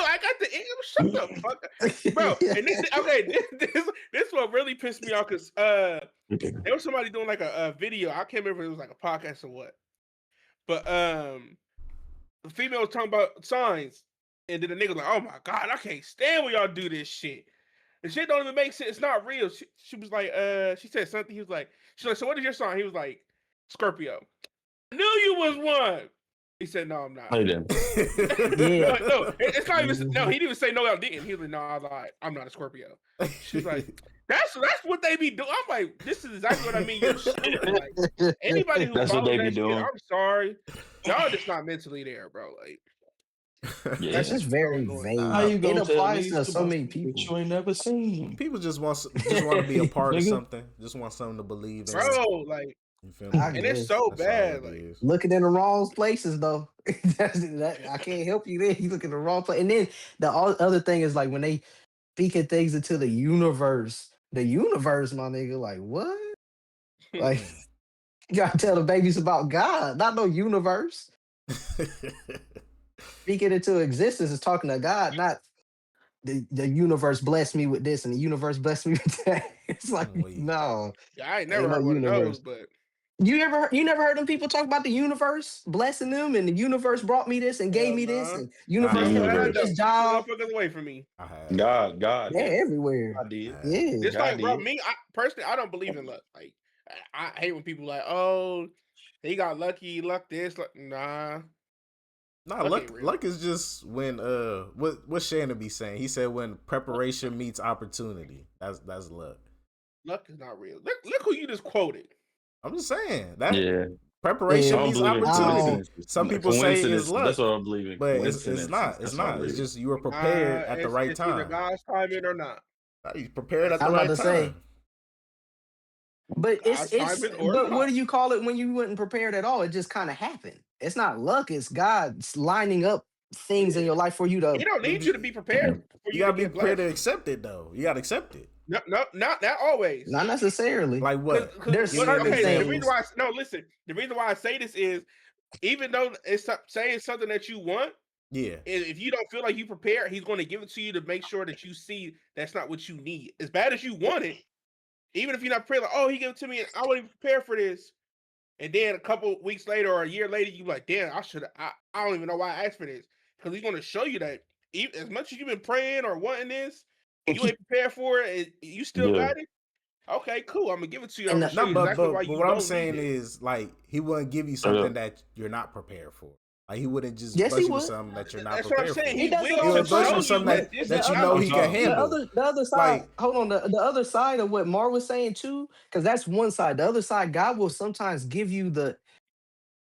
I got the ew. Shut the fuck up, bro. And this what really pissed me off because there was somebody doing like a video. I can't remember if it was like a podcast or what. But the female was talking about signs, and then the nigga was like, "Oh my god, I can't stand when y'all do this shit. The shit don't even make sense. It's not real." She was like, she said something. He was like, she's like, "So what is your sign?" He was like, "Scorpio." I knew you was one. He said, "No, I'm not." Hey, then. Yeah. No, it's not even. No, he didn't even say no. I didn't. He was like, "No, I lied. I'm not a Scorpio." She's like, "That's what they be doing." I'm like, "This is exactly what I mean. You're stupid." Like anybody who That's what follows they that be shit, doing. I'm sorry, y'all just not mentally there, bro. Like Yeah. that's It's just very so vague. annoying. How you It gonna tell applies me to so about many something that people. you ain't never seen? People just want to be a part of Nigga. something. Just want something to believe in. Bro, like, You feel me? I and it's guess. so That's all bad. it Like, is. Looking in the wrong places though. I can't help you there. You look in the wrong place. And then the other thing is like when they speaking things into the universe, my nigga, like what? Like you gotta tell the babies about God, not no universe. Speaking into existence is talking to God, not the universe blessed me with this and the universe blessed me with that. It's like I'm weak. no, yeah, I ain't ain't never no heard one of those, universe. but You never heard them people talk about the universe blessing them and the universe brought me this and gave hell me this nah. and I universe The put me have. in Hand universe. up, this keep the job. motherfuckers away from me. I have. God They're did. everywhere. God did. I have. Yeah. It's God like, bro, did. I personally, I don't believe in luck. Like, I hate when people like, oh, he got lucky, luck this, luck. Nah, Nah, luck ain't real. luck is just when what Shannon be saying. He said when preparation meets opportunity. That's luck. Luck is not real. Look who you just quoted. I'm just saying that Yeah. preparation I don't meets believe in opportunity. coincidences. Some people say it's Coincidence. That's luck, what I believe in. but it's Coincidences. not. It's That's what I not. It's believe in. just you were prepared at the right It's either time. God's timing or not. You prepared at I the was about right to say, time. but God's timing or but what not. do you call it when you wasn't prepared at all? It just kind of happened. It's not luck, it's God lining up things in your life for you to He don't need you to be prepared for You you to gotta be get prepared blessed. to accept it though. You gotta accept it. No, not always. not necessarily. Like what? There's Give me an certain Okay, the example. reason why the reason why I say this is even though it's saying something that you want, Yeah. if you don't feel like you prepared, he's going to give it to you to make sure that you see that's not what you need. As bad as you want it, even if you're not prepared, like, oh, he gave it to me and I wasn't prepared for this. And then a couple weeks later or a year later, you like, damn, I don't even know why I asked for this. Because he's going to show you that even, as much as you've been praying or wanting this, you ain't prepared for it, and you still Yeah. got it. Okay, cool. I'm gonna give it to you. And I'm gonna show No, you but exactly why you what I'm don't saying need it. is like he wouldn't give you something that you're not prepared for. Like he wouldn't just Yes, bless he you with would. something that you're not That's what I'm prepared saying. for. He does it all He the would bless you time. with something But that you know he can handle. the other side, Like hold on, the other side of what Mar was saying too, because that's one side. The other side, God will sometimes give you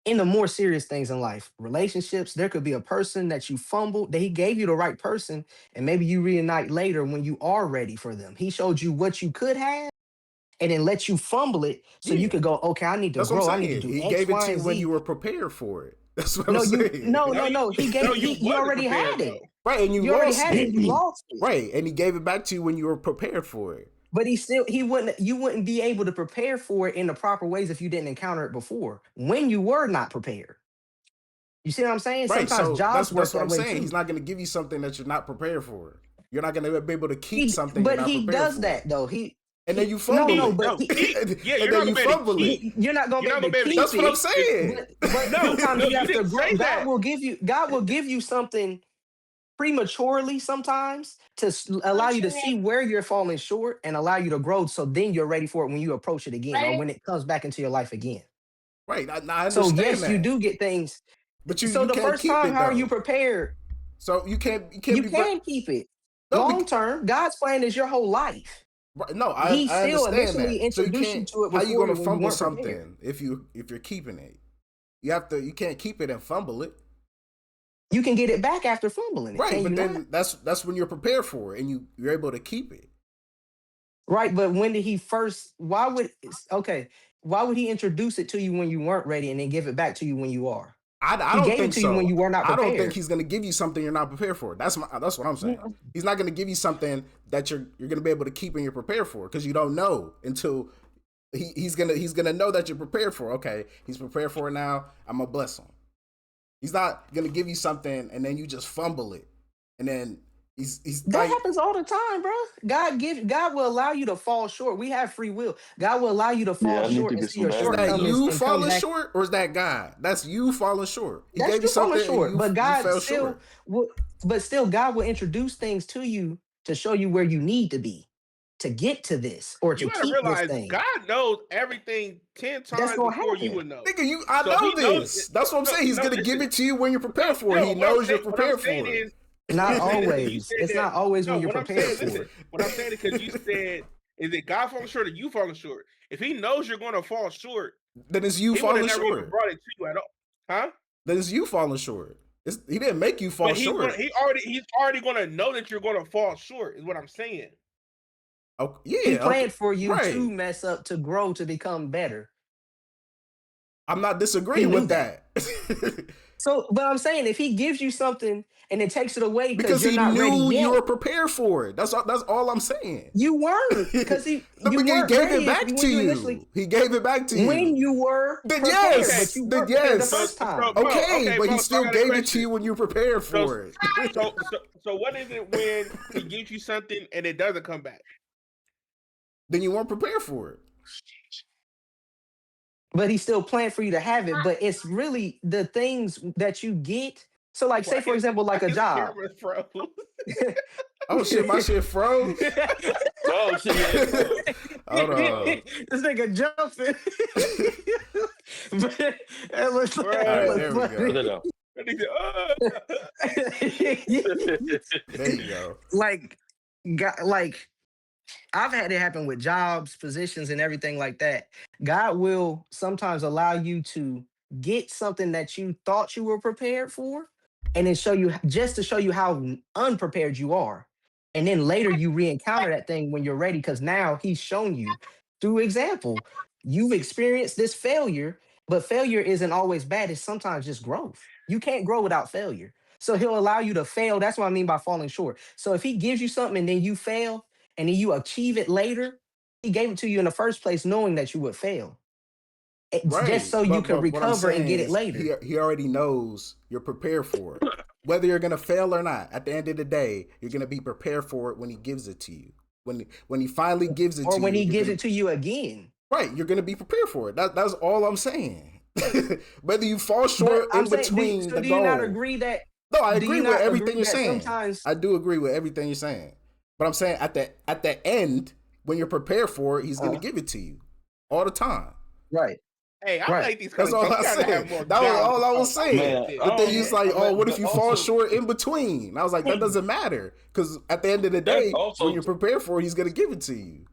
in the more serious things in life, relationships, there could be a person that you fumbled, that he gave you the right person, and maybe you reunite later when you are ready for them. He showed you what you could have and then let you fumble it so you yeah, could go, okay, I need to that's what grow. I'm I need to saying. do He X, gave it Y, to you and when Z. you were prepared for it. That's what No, I'm saying. no. He gave you you wasn't already prepared had it. though. Right, and you You already lost had it, it. you lost it. Right, and he gave it back to you when you were prepared for it. But you wouldn't be able to prepare for it in the proper ways if you didn't encounter it before. When you were not prepared. You see what I'm saying? Right, Sometimes so jobs work that's what that I'm way saying. too. He's not going to give you something that you're not prepared for. You're not going to be able to keep something you're But not he prepared does for. that though. and then you fumble no, it. but Yeah, and you're then not you gonna be able to fumble keep. it. you're not gonna You're be not able to gonna be able to keep That's what I'm it. saying. But No, sometimes no, you you have to didn't grow. say that. God will give you something prematurely sometimes to allow you to see where you're falling short and allow you to grow. So then you're ready for it when you approach it again or when it comes back into your life again. Right. I So understand yes, you that. do get things. But So you the can't first keep time, it how are you though. prepared? So you can't You be can keep it no, long term. God's plan is your whole life. no, He I still understand initially that. So you introduced you can't to it how you before gonna you when you fumble weren't prepared. something if you're keeping it? You can't keep it and fumble it. You can get it back after fumbling it, Right, can you but not? then that's when you're prepared for it and you're able to keep it. Right, but when did he first? Okay? Why would he introduce it to you when you weren't ready and then give it back to you when you are? I He don't gave it think to you when so. you were not I don't think prepared. he's gonna give you something you're not prepared for. That's what I'm saying. Yeah. He's not gonna give you something that you're gonna be able to keep and you're prepared for because you don't know until he's gonna know that you're prepared for. Okay, he's prepared for it now. I'm gonna bless him. He's not gonna give you something and then you just fumble it, and then he's That like, happens all the time, bro. God will allow you to fall short. We have free will. God will allow you to fall Yeah, I need short to and get see some your is that batteries. shortcomings you and come falling back. short or is that God? That's you falling short. He That's gave you you falling something and short. But you God fell still short. will, but still, God will introduce things to you to show you where you need to be to get to this or You to gotta keep this realize thing. God knows everything 10 That's times gonna before you happen. would know. Nigga, I So know he knows. this. That's what I'm No, saying. He's no, gonna give listen. it to you when you're prepared for it. No, He knows you're what I'm prepared saying for it. is, what Not I'm saying is, 'cause you always. said It's that. not always No, when you're what I'm prepared saying, for listen. it. What I'm saying is because you said, is it God falling short or you falling short? If he knows you're going to fall short, Then it's you he would have falling never even short. brought it to you at all, huh? Then it's you falling short. He didn't make you fall But short. he's already going to know that you're going to fall short. Is what I'm saying. Oh, He yeah, okay. planned for you to Right. mess up, to grow, to become better. I'm not He disagreeing knew with that. that. So, but I'm saying if he gives you something and then takes it away because Because you're he not ready knew you yet, were prepared for it. That's all I'm saying. you weren't because you He weren't gave it ready back to when you initially you. He gave it back to when you. you were Then prepared, but yes. you Then weren't prepared the yes. first time. Bro, Okay, okay, but he so I still got a gave it to question. you when you were prepared for it. So what is it when he gives you something and it doesn't come back? Then you weren't prepared for it. But he still planned for you to have it. But it's really the things that you get. So, like, say for example, like a job. Camera froze. Oh shit, my shit froze. Oh shit, yeah, bro. Hold on. This nigga jumping. But that was Bro. All right, there we Put it go. out. And he said, There you go. like I've had it happen with jobs, positions, and everything like that. God will sometimes allow you to get something that you thought you were prepared for, and then show you just to show you how unprepared you are. And then later you re-encounter that thing when you're ready, because now he's shown you through example. You've experienced this failure, but failure isn't always bad. It's sometimes just growth. You can't grow without failure. So he'll allow you to fail. That's what I mean by falling short. So if he gives you something and then you fail, and then you achieve it later, he gave it to you in the first place knowing that you would fail. It's just Right. so you But could what I'm recover and saying get it is later. he already knows you're prepared for it. Whether you're gonna fail or not, at the end of the day, you're gonna be prepared for it when he gives it to you. When he finally gives it Or to when you, he you're gives gonna, it to you again. right, you're gonna be prepared for it. That's all I'm saying. Whether you fall But short I'm in saying, between so the do you not goal. agree that No, I do you agree with not everything agree you're that saying. sometimes I do agree with everything you're saying. But I'm saying at the end, when you're prepared for it, he's gonna give it to you all the time. right. hey, I Right. like these That's colors. all I We gotta have said. more That was jobs all to I was talk saying. about Man, this. But then I he's don't like, oh, what if but you fall also short in between? And I was like, that doesn't matter. Because at the end of the that's day, also when you're prepared for it, he's gonna give it to you.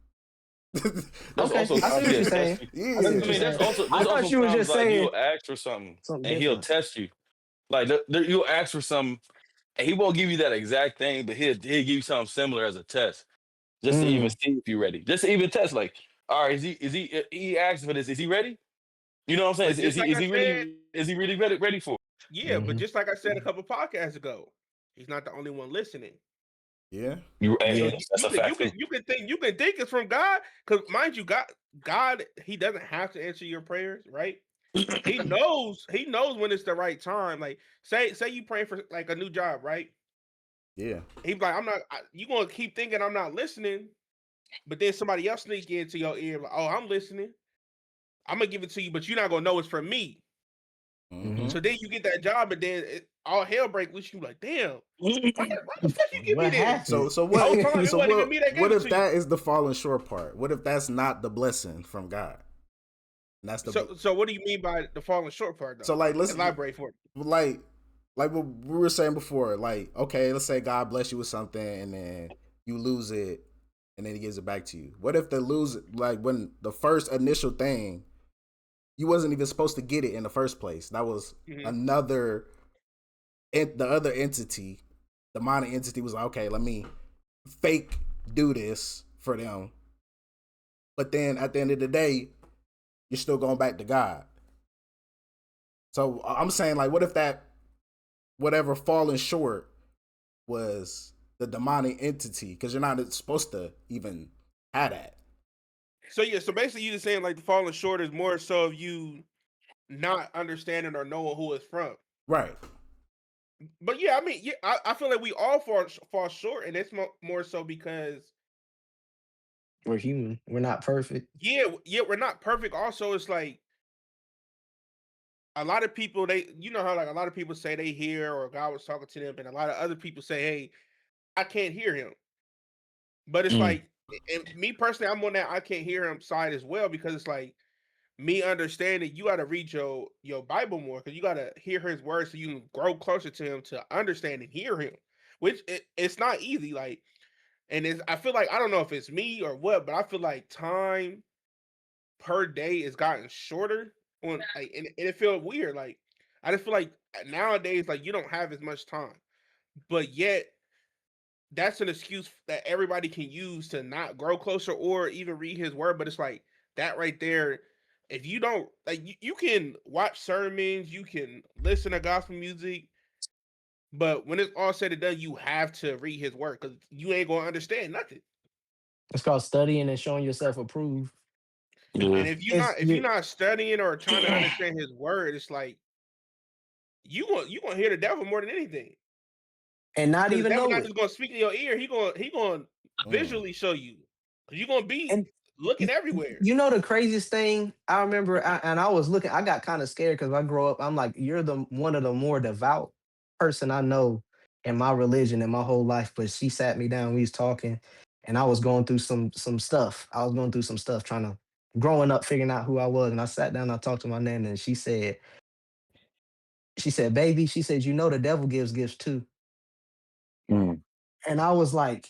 that's Okay. also I see times what he'll you're test saying. you. Yeah. I see I what you're mean, saying. there's I also thought you were times just like saying you'll ask for something something and he'll different. test you. Like you'll ask for something and he won't give you that exact thing, but he'll give you something similar as a test, just to even Mm. see if you're ready. Just to even test, like, all right, he asked for this? Is he ready? You know what I'm saying? But just like I said, Is he really ready for it? yeah, but Mhm. just like I said a couple podcasts ago, he's not the only one listening. Yeah. You So Yeah. that's a fact too. you can think it's from God, because mind you, God he doesn't have to answer your prayers, right? He knows when it's the right time. Like say you praying for like a new job, right? Yeah. He's like, you gonna keep thinking I'm not listening, but then somebody else sneak into your ear like, "Oh, I'm listening. I'm gonna give it to you, but you're not gonna know it's from me." Mm-hmm. So then you get that job, and then all hell break loose. You like, damn, why the fuck you give me What this? happened? So what? Whole time it So wasn't even me that gave what it if to that you. is the falling short part? What if that's not the blessing from God? And that's the So what do you mean by the falling short part though? so like let's Elaborate for me. like what we were saying before. Like okay, let's say God bless you with something, and then you lose it, and then He gives it back to you. What if the lose like when the first initial thing you wasn't even supposed to get it in the first place? That was another. The other entity, the demonic entity, was like, okay, let me fake do this for them. But then at the end of the day, you're still going back to God. So I'm saying, like, what if that whatever falling short was the demonic entity? Because you're not supposed to even have that. So yeah, so basically you just saying like the falling short is more so of you not understanding or knowing who it's from. Right. But yeah, I mean, yeah, I feel like we all fall short, and it's more so because We're human. We're not perfect. yeah, we're not perfect. Also, it's like a lot of people you know how like a lot of people say they hear or God was talking to them, and a lot of other people say, "Hey, I can't hear him." But it's like, and me personally, I'm on that I can't hear him side as well because it's like me understanding you got to read your Bible more because you got to hear his words so you can grow closer to him to understand and hear him, which it's not easy. Like, and I feel like I don't know if it's me or what, but I feel like time per day is gotten shorter on like, and it feels weird. Like, I just feel like nowadays, like you don't have as much time, but yet that's an excuse that everybody can use to not grow closer or even read his word. But it's like that right there. If you don't like, you can watch sermons, you can listen to gospel music, but when it's all said and done, you have to read his word because you ain't gonna understand nothing. It's called studying and showing yourself approved. And Yeah. if It's you're you, not studying or trying to understand his word, it's like you gonna hear the devil more than anything. and not Because the even devil know not it. just gonna speak in your ear, he gonna visually show you. Cause you're gonna be And looking everywhere. you know the craziest thing? I remember, and I was looking. I got kind of scared because I grew up. I'm like, you're the one of the more devout person I know in my religion in my whole life. But she sat me down. We was talking, and I was going through some stuff. I was going through some stuff, trying to growing up, figuring out who I was. And I sat down. I talked to my nana, and she said, baby, she said, you know, the devil gives gifts too. Mm, And I was like,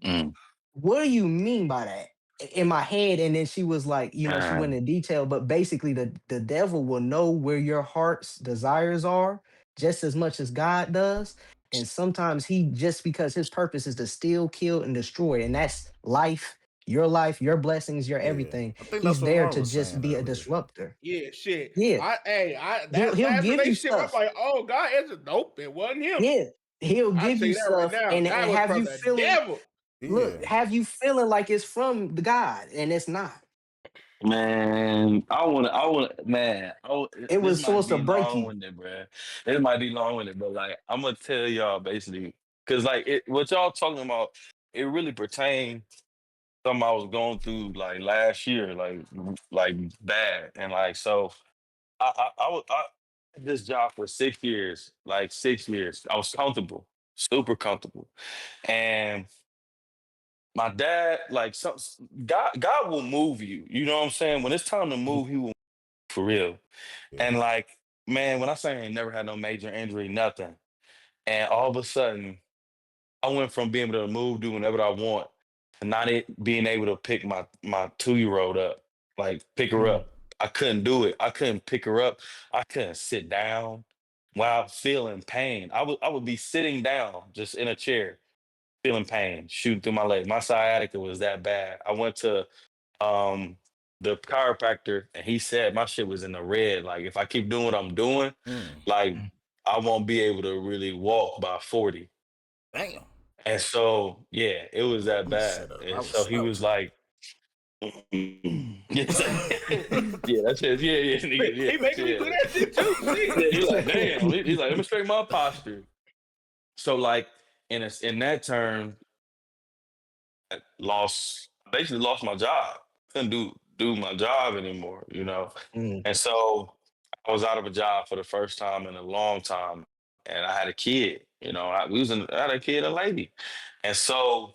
mm, what do you mean by that? In my head, and then she was like, you know, she went in detail, but basically the devil will know where your heart's desires are just as much as God does. And sometimes he just because his purpose is to steal, kill, and destroy, and that's life, your blessings, your Yeah. everything. I think He's that's what there Ron to was just saying be a earlier. disruptor. Yeah, shit. Yeah. He'll That last give you relationship, I'm stuff. like, oh God, answered. Nope, it wasn't him. Yeah. He'll I give tell you you that right stuff now. and That was have from you the feeling devil. look, Yeah. have you feeling like it's from the God, and it's not. man, man. It This was might supposed to be break long you. winded, bruh. This might be long winded, but like, I'm gonna tell y'all basically, cause like what y'all talking about, it really pertains something I was going through like last year, like bad, and like so. I had this job for 6 years, like 6 years. I was comfortable, super comfortable, and my dad, like some God will move you. You know what I'm saying? When it's time to move, He will for real. Yeah. And like, man, when I say I ain't never had no major injury, nothing, and all of a sudden, I went from being able to move, do whatever I want, to not being able to pick my 2-year-old up, like pick her Mm. up. I couldn't do it. I couldn't pick her up. I couldn't sit down while feeling pain. I would be sitting down just in a chair, feeling pain, shooting through my leg. My sciatica was that bad. I went to um the chiropractor and he said my shit was in the red. Like if I keep doing what I'm doing, Mm. like I won't be able to really walk by 40. Damn. And so, yeah, it was that Let me bad. set up. I And was so he slow. was like, yes, yeah, that's it. Yeah, nigga, He making me do yeah. that shit too. Yeah, Shit. he's like, damn. He's like, let me straighten my posture. So, like, in that term, basically lost my job. Couldn't do my job anymore, you know. Mm. And so I was out of a job for the first time in a long time, and I had a kid. You know, I had a kid, a lady, and so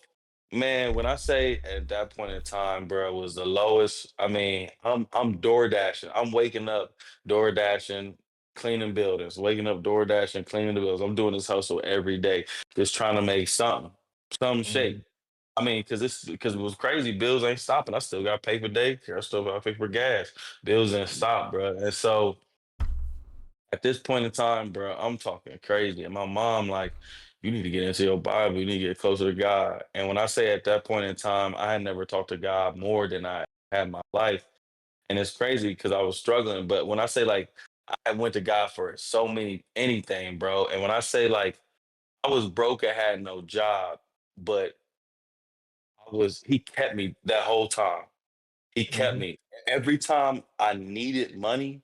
man, when I say at that point in time, bro, was the lowest. I mean, I'm door dashing. I'm waking up, door dashing, cleaning buildings, waking up, door dashing, cleaning the buildings. I'm doing this hustle every day, just trying to make some Mhm. shake. I mean, because it was crazy. Bills ain't stopping. I still got to pay for daycare. I still got to pay for gas. Bills didn't stop, bro. And so at this point in time, bro, I'm talking crazy. And my mom, like, you need to get into your Bible. You need to get closer to God. And when I say at that point in time, I had never talked to God more than I had in my life. And it's crazy because I was struggling. But when I say like I went to God for so many anything, bro. And when I say like I was broke, I had no job, but he kept me that whole time. He kept Mhm. me. Every time I needed money,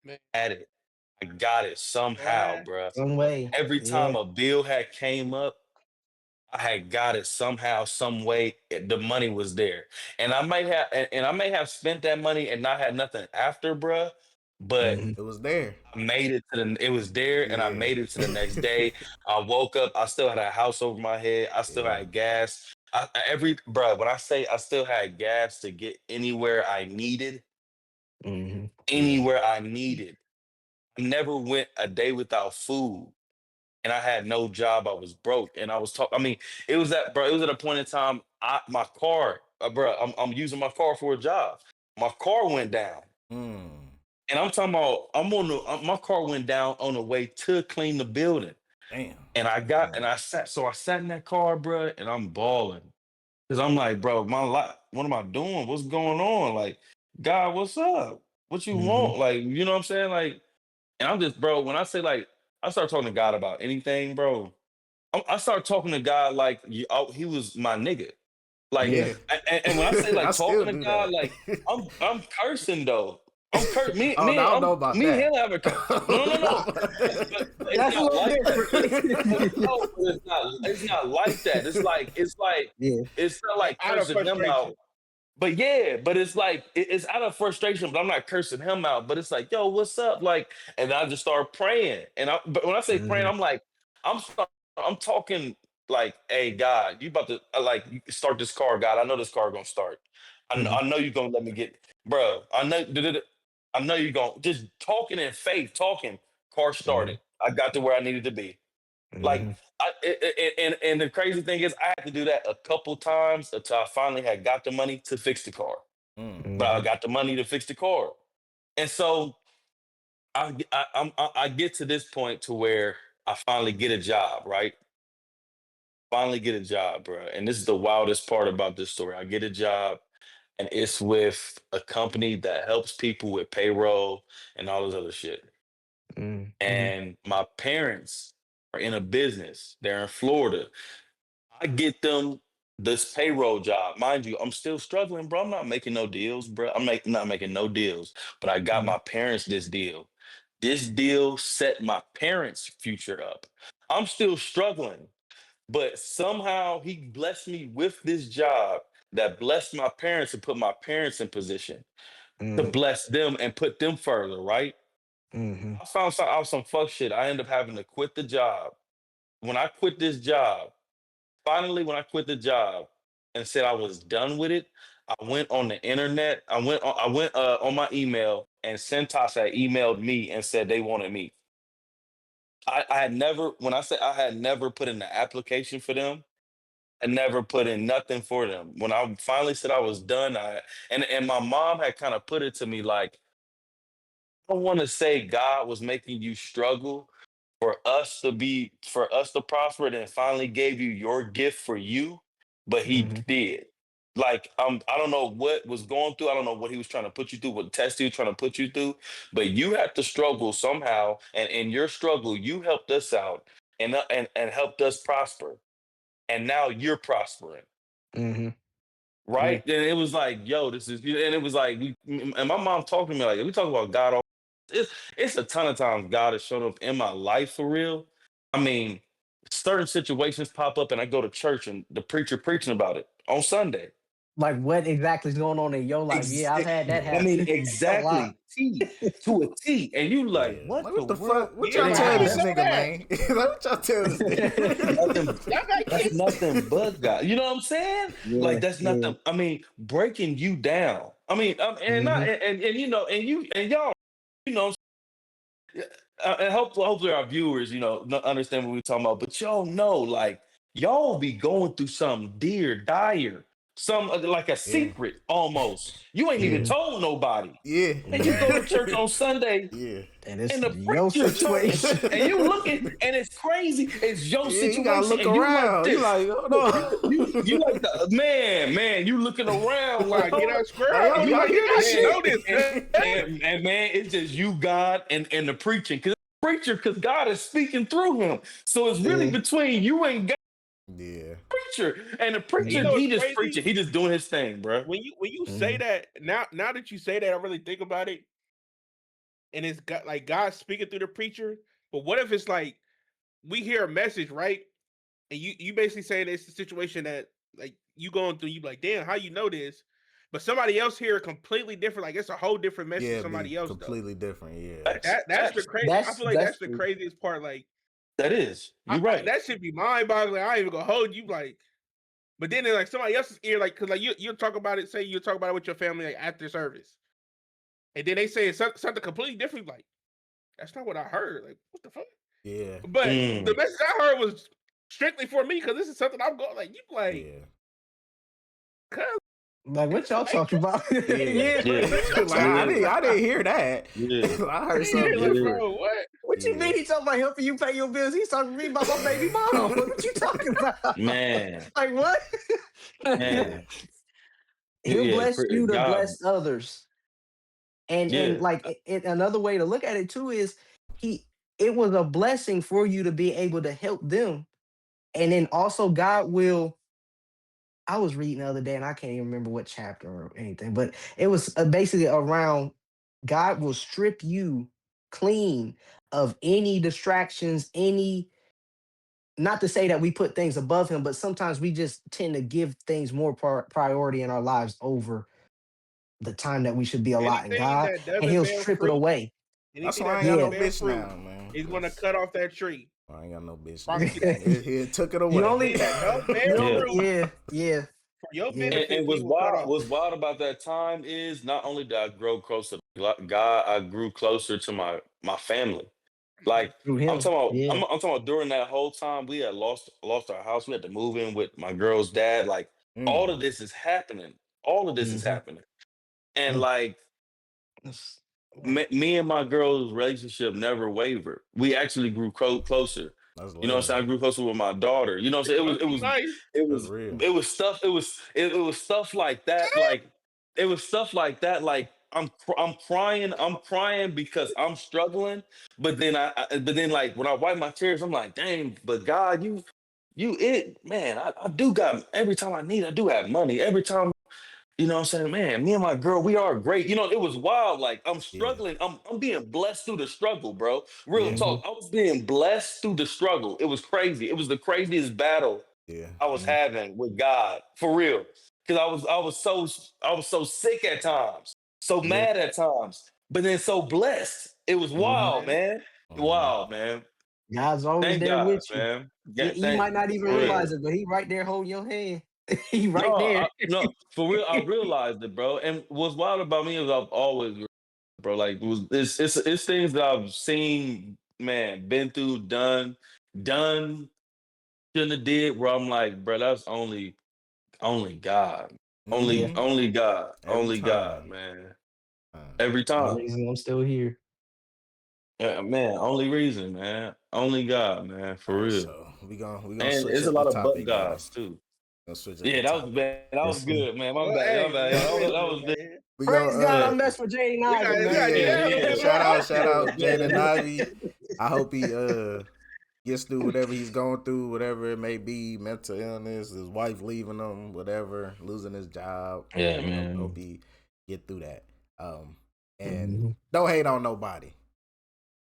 Man, I had it. I got it somehow, man. bruh. Some way. Every Yeah. time a bill had came up, I had got it somehow, some way. The money was there, and I may have spent that money and not had nothing after, bruh. But Mhm. It was there. I made it to the. It was there, and I Yeah. made it to the next day. I woke up. I still had a house over my head. I still Yeah. had gas. When I say I still had gas to get Mhm. Yeah. anywhere I needed. I never went a day without food. And I had no job. I was broke, and I was talking. I mean, it was at bro. It was at a point in time. My car, bro. I'm using my car for a job. My car went down, Mm. and I'm talking about. My car went down on the way to clean the building, Damn. and I sat. So I sat in that car, bro, and I'm bawling because I'm like, bro, my life. What am I doing? What's going on? Like, God, what's up? What you Mhm. want? Like, you know what I'm saying? Like, and I'm just, bro. When I say like, I start talking to God about anything, bro. I started talking to God like he was my nigga. Like, Yeah. Yeah. and when I say I like still talking to do God, that. like I'm cursing though. I'm cur Oh, no, I don't know about me and that. him have a I no no don't know no. about But it's That's a that. not little like different. no, but it's not like that. It's like Yeah. it's not like Out of cursing him frustration. out. But yeah, but it's like it's out of frustration, but I'm not cursing him out. But it's like, yo, what's up? Like, and I just start praying. But when I say praying, Mhm. I'm like, I'm talking like, hey, God, you about to like you start this car, God. I know this car gonna start. Mhm. I know you're gonna let me get, bro. I know you're gonna just talking in faith, talking. Car started. Mhm. I got to where I needed to be. Like, Mhm. and the crazy thing is, I had to do that a couple times until I finally had got the money to fix the car. Mm. But I Mhm. got the money to fix the car, and so I get to this point to where I finally get a job, right? Finally get a job, bro. And this is the wildest part about this story. I get a job, and it's with a company that helps people with payroll and all this other shit. Mhm. Mhm. And my parents are in a business. They're in Florida. I get them this payroll job. Mind you, I'm still struggling, bro. I'm not making no deals, bro. Not making no deals, but I got Mhm. my parents this deal. This deal set my parents' future up. I'm still struggling, but somehow he blessed me with this job that blessed my parents and put my parents in position to Mhm. bless them and put them further, right? Mhm. I found some fuck shit. I ended up having to quit the job. When I quit this job, finally, when I quit the job and said I was done with it, I went on the internet. I went on my email, and Centos had emailed me and said they wanted me. I had never, when I said I had never put in the application for them, I never put in nothing for them. When I finally said I was done, and my mom had kind of put it to me like, I don't want to say God was making you struggle for us to prosper and finally gave you your gift for you, but he Mhm. did. Like, I don't know what was going through. I don't know what he was trying to put you through, what test he was trying to put you through, but you had to struggle somehow, and in your struggle you helped us out, and helped us prosper, and now you're prospering. Mhm. Yeah. Right? And it was like, yo, this is, and it was like, and my mom talking to me like, we talk about God. It's a ton of times God has shown up in my life for real. I mean, certain situations pop up, and I go to church, and the preacher preaching about it. on Sunday. Like what exactly is going on in your life? Yeah, I've had that I happen. mean, a lot. exactly. T to a T. And you like, Yeah. what Like, the what the world? fuck? What Yeah, y'all like, tell how this you know nigga, that? man? Like, what y'all tell this nigga? Nothing, Y'all got that's kids. nothing but God. You know what I'm saying? Yeah, Like that's yeah. nothing. I mean, breaking you down. I mean, and not Mhm. and you know, and you and y'all, you know, and hopefully our viewers, you know, understand what we're talking about. But y'all know, like y'all be going through something dire, some like a Yeah. secret almost. You ain't even Yeah. Mhm. told nobody, Yeah. and you go to church Mhm. on Sunday. Yeah. And it's And the your preacher talking, situation. and you looking, and it's crazy. It's your Yeah, you gotta situation, look and you like around. You this. like, hold Look, on. you like the man. You looking around Like, like, get hold out, up. square Like, up. y'all, You y'all like, you hear got this to Man, know shit? this, man. man, it's just you, God, and the preaching. Because God is speaking through him. So it's really Yeah. between you and God, Yeah. preacher. And the And you preacher, know Mhm. what's he just crazy? preaching. He just doing his thing, bro. When you say Mhm. that, now that you say that, I really think about it, and it's got like God speaking through the preacher. But what if it's like we hear a message, right? And you basically saying it's a situation that like you going through, you be like, damn, how you know this? But somebody else hear it completely different, like it's a whole different message Yeah, to it'd be somebody else though. completely different. Yeah. Facts, That's the facts. crazy. I feel like That's that's the craziest part. Like That is. You're right. that should be mind boggling. I ain't even gonna hold you like. But then like somebody else's ear, like because like you'll talk about it, say you'll talk about it with your family like after service, and then they say it's something completely different. Like that's not what I heard. Like what the fuck? Yeah. But the Mm. message I heard was strictly for me because this is something I'm going like you like. Yeah. Cuz like what y'all talking about? Yeah. Yeah. Yeah. Like I didn't hear that. Yeah. I heard yeah, something like different. bro, what? What you Yeah. mean he talking about helping you pay your bills? He's talking to me about my baby mom. What you talking about? Man. Like what? Yeah. Man. He'll Yeah. bless you to God. bless others. And Yeah. like another way to look at it too is he it was a blessing for you to be able to help them. And then also God will I was reading the other day and I can't even remember what chapter or anything, but it was basically around God will strip you clean of any distractions, any not to say that we put things above him, but sometimes we just tend to give things more priority in our lives over the time that we should be allotting Anything God, that and doesn't he'll bear strip it fruit, away. That's anything why I that ain't got doesn't no Yeah. bear bitch fruit, now, man. he's gonna 'Cause cut off that tree. I ain't got no bitch now. Promise you that. He took it You away. only Anything that don't bear you Yeah. only fruit yeah, for your yeah. benefit, And he will cut off. what's wild about that time is not only did I grow closer to God, I grew closer to my family. Like Through him. Yeah. I'm talking about during that whole time we had lost our house. We had to move in with my girl's dad. Like all Mm. of this is happening. All of this is Hmm. happening. And like me and my girl's relationship never wavered. We actually grew closer. That's You know what I'm love. saying? I grew closer with my daughter. You know what I'm saying? Must be nice. That's real. It was stuff. It was stuff like that. Like it was stuff like that. Like I'm crying because I'm struggling. But then but then like when I wipe my tears, I'm like, dang. But God, man. I do got every time I need. I do have money every time. You know what I'm saying? Man, me and my girl, we are great. You know, it was wild. Like I'm Yeah. struggling. I'm being blessed through the struggle, bro. Real Yeah. Hmm. talk. I was being blessed through the struggle. It was crazy. It was the craziest battle Yeah. I was having with God. For real. Because I was so sick at times, so Yeah. mad at times, but then so blessed. It was Hmm. wild, man. Mhm. Wild, man. God's always Thank there God, with you. man. You, Yeah, you might not even for real. realize it, but he right there holding your hand. He right No, there. no, for real. I realized it, bro. And what's wild about me is I've always, bro. Like, it's things that I've seen, man, been through, done, shouldn't have did. Where I'm like, bro, that's only God, Yeah. Mhm. Every only God, time. man. Uh, Every The time, reason I'm still here. yeah, man. Only reason, man. Only God, man. all For right, real. so we gonna And switch it's a up the lot of but topic now. gods too. Gonna switch up Yeah, the that was topic. bad. That was Yes, sir. good, man. My Well, bad. My hey, bad. man, That was good. man. We Praise God, I gonna messed with Jaden We got Ivey, we got man. Yeah, yeah. yeah, Shout out Jaden yeah. Ivey. I hope he gets through whatever he's going through, whatever it may be, mental illness, his wife leaving him, whatever, losing his job. Yeah, Hope man. he get through that. And Mhm. don't hate on nobody.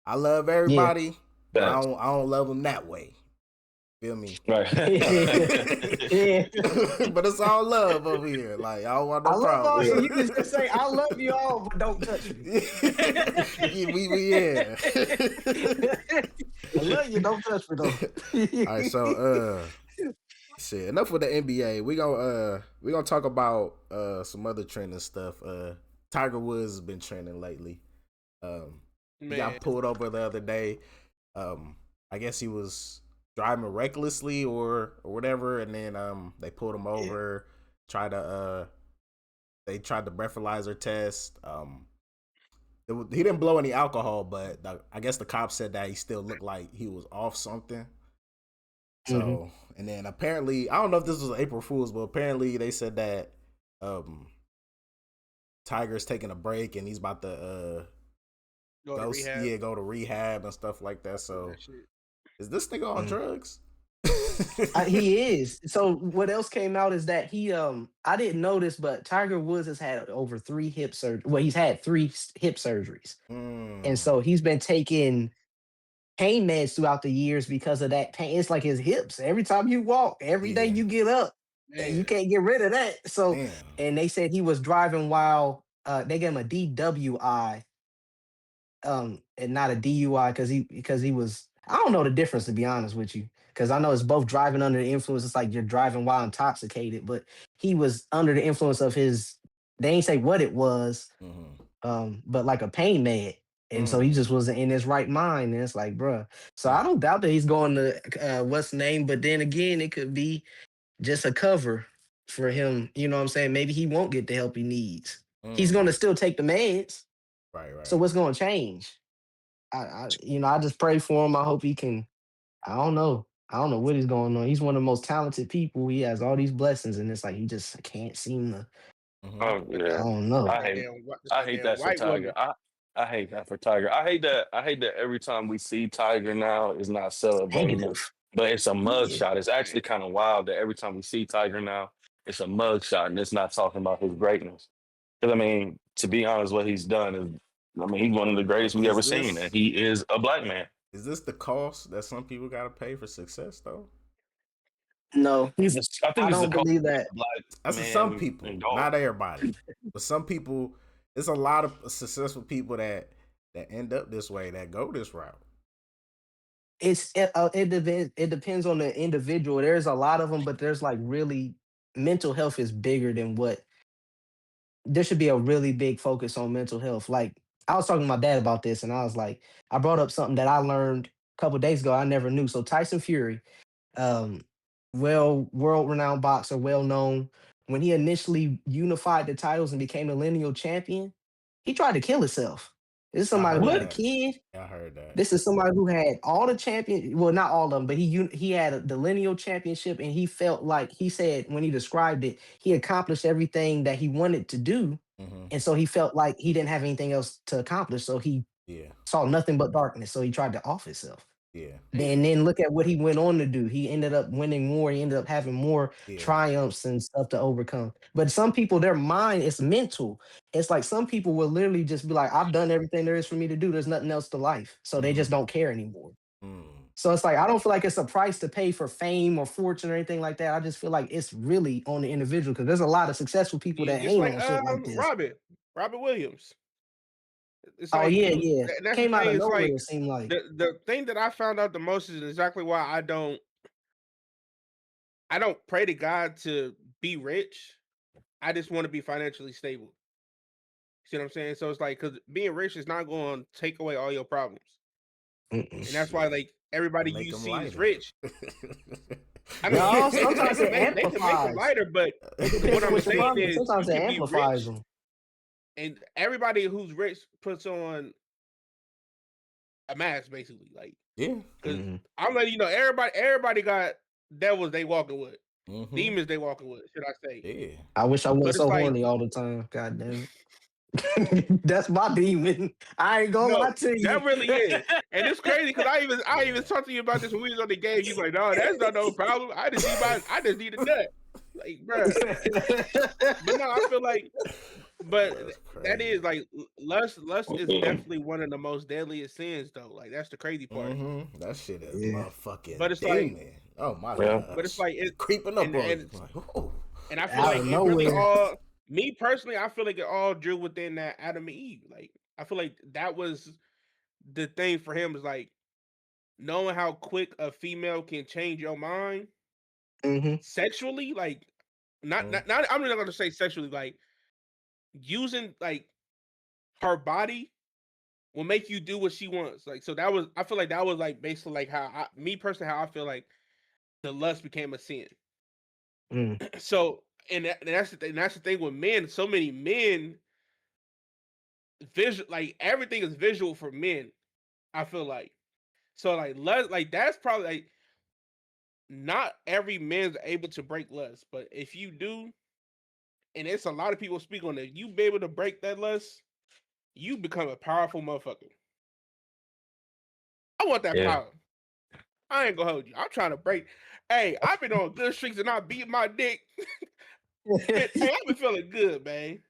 I love Yeah. everybody, but Facts. I don't love them that way. Feel me? Right. Yeah. But it's all love over here. Like, I don't want no I love all problems. you. You can just say, I love you all, but don't touch me. Yeah. I love you, don't touch me though. All right, so shit. Enough with the NBA. We gonna talk about some other trending stuff. Tiger Woods has been trending lately. He got pulled over the other day. I guess he was driving recklessly or whatever, and then they pulled him over. They tried the breathalyzer test. He didn't blow any alcohol, but I guess the cop said that he still looked like he was off something. So, and then apparently, I don't know if this was April Fool's, but apparently they said that Tiger's taking a break and he's about to go to rehab and stuff like that. So, is this nigga on drugs? He is. So what else came out is that he I didn't notice, but Tiger Woods has had over 3 hip surgeries. Well, he's had 3 hip surgeries. And so he's been taking pain meds throughout the years because of that pain. It's like his hips. Every time you walk, every day you get up, and you can't get rid of that. So and they said he was driving while they gave him a DWI and not a DUI because he was, I don't know the difference, to be honest with you, because I know it's both driving under the influence. It's like you're driving while intoxicated, but he was under the influence of his, they ain't say what it was, but like a pain med. And so he just wasn't in his right mind. And it's like, bruh. So I don't doubt that he's going to what's name, but then again, it could be just a cover for him. You know what I'm saying? Maybe he won't get the help he needs. He's going to still take the meds. Right. So what's going to change? I just pray for him. I hope he can. I don't know what he's going on. He's one of the most talented people. He has all these blessings, and it's like he just can't seem to. Oh yeah. I don't know. I hate that for Tiger. I hate that for Tiger. I hate that every time we see Tiger now is not celebrating, but it's a mug shot. It's actually kind of wild that every time we see Tiger now, it's a mug shot and it's not talking about his greatness. Because I mean, to be honest, what he's done is, I mean, he's one of the greatest we've ever seen, and he is a black man. Is this the cost that some people got to pay for success, though? No, I don't believe that. That's for some people, not everybody, but some people. There's a lot of successful people that end up this way, that go this route. It depends on the individual. There's a lot of them, but there's like really, mental health is bigger than what. There should be a really big focus on mental health. Like I was talking to my dad about this, and I was like, I brought up something that I learned a couple of days ago. I never knew. So Tyson Fury, world-renowned boxer, well-known. When he initially unified the titles and became the lineal champion, he tried to kill himself. This is somebody who had a kid. I heard that. This is somebody who had all the champion. Well, not all of them, but he had the lineal championship, and he felt like, he said when he described it, he accomplished everything that he wanted to do, and so he felt like he didn't have anything else to accomplish. So he saw nothing but darkness. So he tried to off himself. And then look at what he went on to do. He ended up winning more. He ended up having more triumphs and stuff to overcome. But some people, their mind is mental. It's like some people will literally just be like, I've done everything there is for me to do. There's nothing else to life. So they just don't care anymore. So it's like, I don't feel like it's a price to pay for fame or fortune or anything like that. I just feel like it's really on the individual, because there's a lot of successful people that ain't on shit like this. Robert Williams. It's like, that came out of nowhere, it seemed like. The thing that I found out the most is exactly why I don't pray to God to be rich. I just want to be financially stable. See what I'm saying? So it's like, because being rich is not going to take away all your problems. And that's why, like, everybody you see is rich. I mean, no, sometimes it they can make them lighter, but what I'm saying is, sometimes it amplifies them. And everybody who's rich puts on a mask, basically. Like, because I'm letting you know, everybody got devils they walking with, demons they walking with. Should I say? I wish I wasn't so horny all the time. God damn it. That's my demon. I ain't gonna lie to you. That really is, and it's crazy because I even talked to you about this when we was on the game. You like, no, that's not no problem. I just need a nut, like, bro. But no, I feel like, but that is like lust is definitely one of the most deadliest sins, though. Like, that's the crazy part. That shit is motherfucking. But it's demon. Oh my Yeah. god! But it's like it, creeping up and on and, you. Like, oh. and I feel Out like of it really nowhere. all me personally. I feel like it all drew within that Adam and Eve. Like I feel like that was the thing for him is like knowing how quick a female can change your mind Mm-hmm. sexually. Like not I'm not gonna say sexually. Like using like her body will make you do what she wants. Like so that was I feel like that was like basically like how me personally how I feel like the lust became a sin. Mm. So and that's the thing. That's the thing with men. So many men visual like everything is visual for men. I feel like so like that's probably like not every man's able to break lust, but if you do, and it's a lot of people speak on it, you be able to break that lust, you become a powerful motherfucker. I want that Yeah. power. I ain't gonna hold you. I'm trying to break. Hey, I've been on good streaks and I beat my dick. Hey, I've been feeling good, man.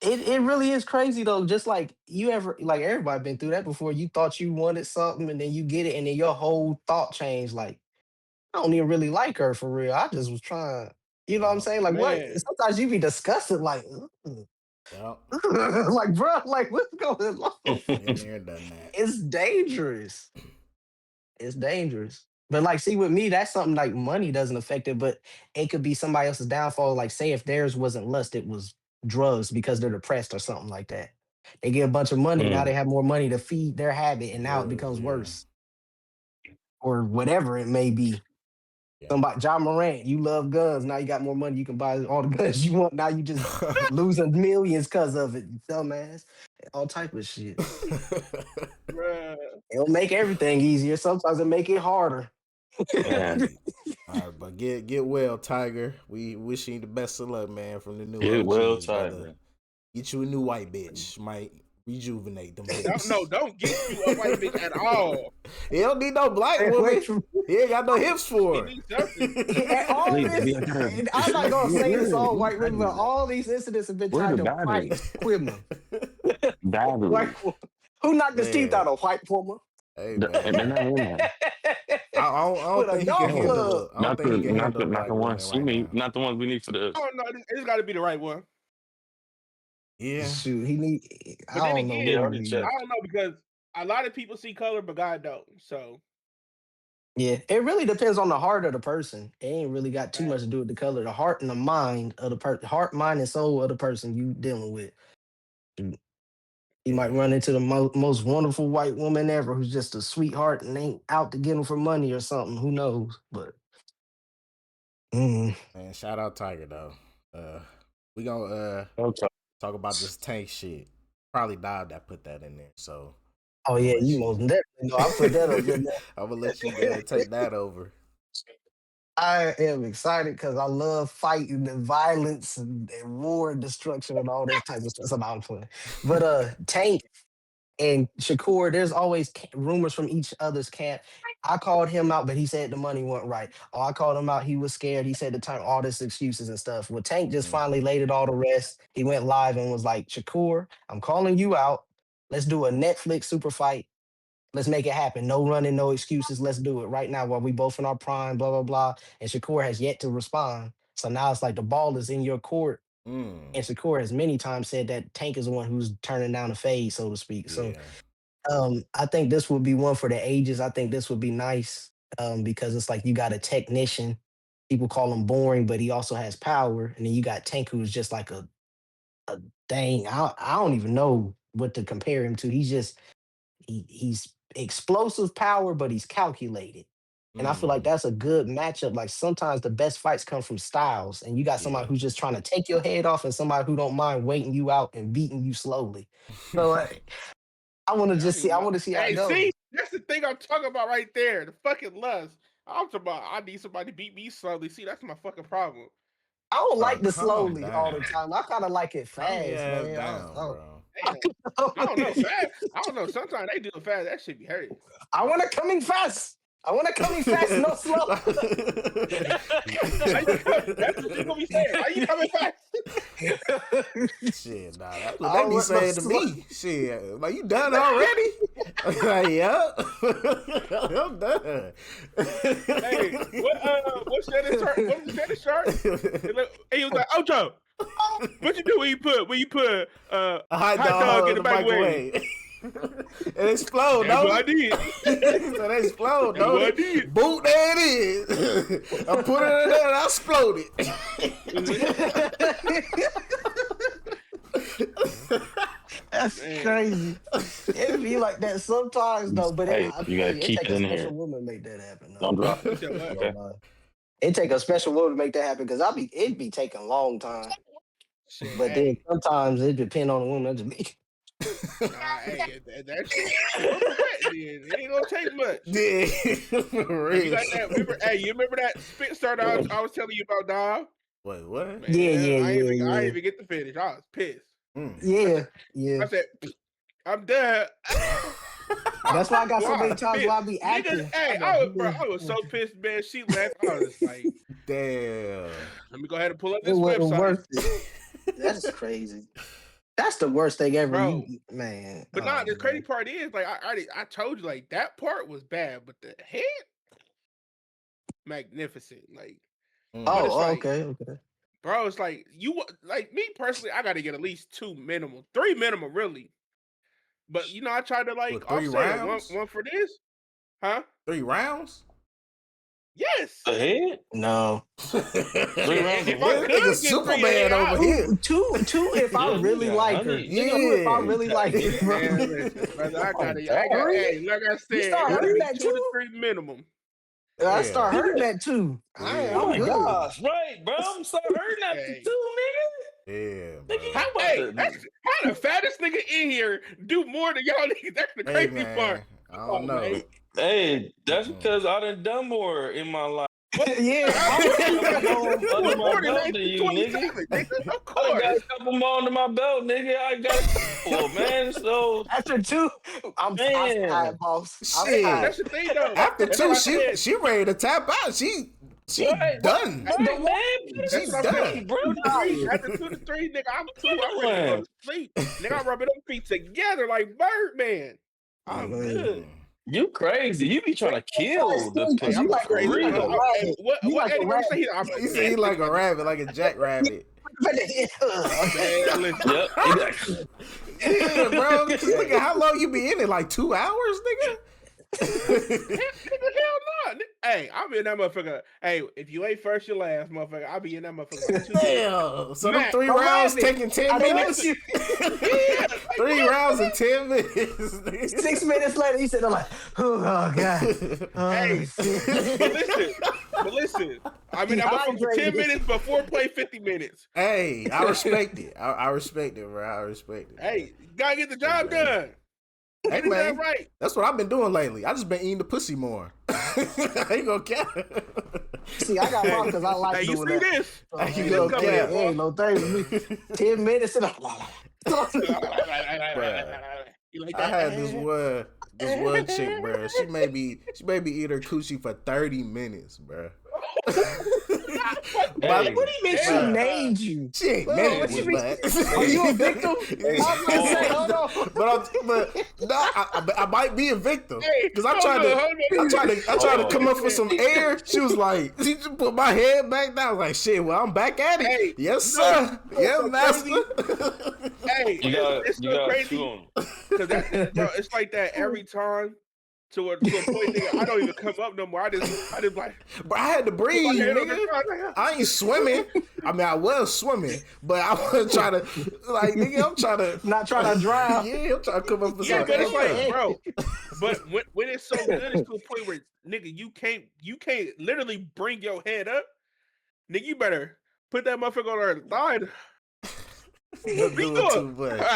It really is crazy though. Just like you ever like everybody been through that before. You thought you wanted something and then you get it and then your whole thought changed. Like I don't even really like her for real. I just was trying. You know what I'm Yeah. saying? Like what? Man. Sometimes you be disgusted. Like, ugh. Yeah. like bro, like what's going on? Been there, done that. It's dangerous. It's dangerous. But like, see, with me, that's something like money doesn't affect it, but it could be somebody else's downfall. Like, say if theirs wasn't lust, it was drugs because they're depressed or something like that. They get a bunch of money, now Mm. they have more money to feed their habit, and now it Drugs, becomes yeah. worse. Or whatever it may be. Yeah. Somebody, John Morant, you love guns. Now you got more money, you can buy all the guns you want. Now you just losing millions because of it, you dumbass. All type of shit. Bruh. It'll make everything easier. Sometimes it make it harder. Man. All right, but get well, Tiger. We wish you the best of luck, man. From the new Get well, OGs, brother. Tiger. Get you a new white bitch. Might rejuvenate them Don't, hips. no, don't get you a white bitch at all. He don't need no black Hey, woman. wait from- He ain't got no hips He for her. needs something. And all Please, this, be like, and I'm not gonna say this all white women, but Battery. all these incidents have been Where tied the to battery? white women. Battery. White wo- Who knocked his teeth Man. out? A white woman? Hey And they're man, not in there. I don't With a think he can golf handle. club. I don't Not think the he can not handle the a not black the woman ones she right need. now. Not the ones we need for I this. don't know. It's got to be the right one. Yeah, Shoot, he need. But I then don't know. again, Yeah, I What already he need. checked. I don't know because a lot of people see color, but God don't. So Yeah, it really depends on the heart of the person. It ain't really got too much to do with the color. The heart and the mind of the person, heart, mind, and soul of the person you dealing with. Shoot, you might yeah. run into the most wonderful white woman ever, who's just a sweetheart and ain't out to get him for money or something. Who knows? But Man, shout out Tiger though. We gonna Okay. talk about this Tank shit. Probably Dive that put that in there. So oh I'm yeah, gonna let you most definitely know. I put that up in there. I'm gonna let you take that over. I am excited because I love fighting and violence and war and destruction and all that type of stuff. So I'm playing. But Tank and Shakur, there's always rumors from each other's camp. I called him out, but he said the money wasn't right. Oh, I called him out. He was scared. He said the time, all this excuses and stuff. Well, Tank just finally laid it all to rest. He went live and was like, Shakur, I'm calling you out. Let's do a Netflix super fight. Let's make it happen. No running, no excuses. Let's do it right now while we both in our prime, blah, blah, blah. And Shakur has yet to respond. So now it's like the ball is in your court. And Shakur has many times said that Tank is the one who's turning down the fade, so to speak. So I think this would be one for the ages. I think this would be nice because it's like you got a technician. People call him boring, but he also has power. And then you got Tank, who's just like a dang. I don't even know what to compare him to. He's just he's explosive power, but he's calculated. And I feel like that's a good matchup. Like sometimes the best fights come from styles, and you got somebody who's just trying to take your head off, and somebody who don't mind waiting you out and beating you slowly. So I want to just see. I want to see how it hey, goes. see, that's the thing I'm talking about right there. The fucking lust. I'm talking about. I need somebody to beat me slowly. See, that's my fucking problem. I don't like the calm slowly all the down. time. I kind of like it Calm fast, your ass man. down, bro. Damn. I don't know. Fast. I don't know. Sometimes they do it fast. That shit be hurting. I want to coming fast. I want to coming fast, no slow. That's what you gonna be saying. Why you coming fast? Shit, nah, that's what they be saying to me. Shit, like, you done already? Like, yup. I'm done. Hey, what's Shannon Sharp? What's Shannon Sharp? And he was like, Ocho, what you do when you put A hot dog in the microwave. It explode, That's no? what I did. So they explode, That's no? what I did. Boot, there it is. I put it in there and I exploded. That's crazy. It be like that sometimes though, but Hey, you gotta keep take it in a special here. woman to make that happen. Don't drop it. Okay. It take a special woman to make that happen because it'd be taking a long time. Shit, But then sometimes it depend on the woman. Just be hey, that shit. It ain't gonna take much. Yeah, for You real. got that? You remember that spit starter I was telling you about, dog? Wait, what? Man, Yeah, I ain't yeah. even get to finish. I was pissed. yeah. I said, I'm done. That's why I got so many Wow, times pissed. where I be acting. Niggas, hey, I was so pissed, man. She left. I was just like, Damn. let me go ahead and pull up It this wasn't website. worth it. That's crazy. That's the worst thing ever, Bro. man. But Oh, nah, the man. crazy part is, like, I told you, like, that part was bad, but the head, magnificent. Like, but it's Oh, like, okay. bro, it's like like me personally, I got to get at least 2 minimum, 3 minimum, really. But you know, I tried to like What, 3 offset it. rounds? One for this, huh? 3 rounds? Yes. The head? No. 3 rounds If of I what? could Nigga get Superman 3 over here. Two if I Yeah, really you got like her. honey. You know, if I Yeah. really like her, bro. Man, listen, brother, I got it. Three? Hey, like I said, start it hurting be that 2 to too? 3 minimum. I Yeah. start hurting that too. Yeah. Oh I'm my good. gosh, right, bro. I'm so hurting after Hey. 2, Yeah, nigga. bro. Nigga, you How, about hey, to... that's how the fattest nigga in here do more than y'all niggas. That's the Hey, crazy man. part. I don't know. man. Hey, that's because I done more in my life. Yeah. Under my More than belt than you, nigga. 27, nigga. Of I done course. got a couple more under my belt, nigga. I got a couple, man. So, After 2, I'm Man. tired, boss. I'm Shit. tired. That's the thing, though. After That's 2, what I said. she ready to tap out. She Right. done. right, man. She That's what I'm done. saying. 2 to 3, after 2 to 3, nigga, I'm ready to go to sleep. Nigga, I'm rubbing them feet together like Birdman. I'm good. You crazy. You be trying to kill the Hey, pussy I'm like for crazy. real. You like a What You like a Eddie Murphy rabbit. say? I'm He said he like a rabbit, like a jackrabbit. Man, listen. Yep. Exactly. Yeah, bro. Just look at how long you be in it. Like 2 hours, nigga? Nigga, hell no. Hey, I'll be in that motherfucker. Hey, if you ain't first, you last, motherfucker. I'll be in that motherfucker like 2 days. Damn. So them Matt, 3 a rounds rabbit. taking 10 I told minutes? you. 3 rounds in 10 minutes. 6 minutes later, he said, "I'm like, oh god." Oh, Hey, shit. but listen. I'm in that motherfucker for 10 minutes before play 50 minutes. Hey, I respect it. I respect it, bro. I respect it. Hey, you gotta get the job done. Hey, Get it done man. right. That's what I've been doing lately. I just been eating the pussy more. I ain't gonna count. See, I got wrong because I like Hey, you doing see that. this? Hey, you Hey, go this cap. coming in, Ain't no thing. 10 minutes and I'm You like I that? had this one chick, bro. She made me eat her coochie for 30 minutes, bro. Hey, what do you mean she Bruh. named you? She ain't Well, named what me, you mean? but Are you a victim? I'm gonna say, hold on. but no, I might be a victim Hey, because I tried to come up with some air. She was like, she just put my head back down. I was like, shit, well, I'm back at it. Hey, Yes, sir. Yeah, so master. Hey, you got it's you so got crazy. two on. Cause bro, it's like that every time to a point, nigga. I don't even come up no more. I just like But I had to put my breathe, head on the nigga. ground, like, I ain't swimming. I mean, I was swimming, but I wasn't trying to, like, nigga, I'm trying to. Not trying to drown. Yeah, I'm trying to come up with yeah, some but it's air. like, bro. But when it's so good, it's to a point where nigga, you can't literally bring your head up. Nigga, you better put that motherfucker on her thigh. You're doing too much.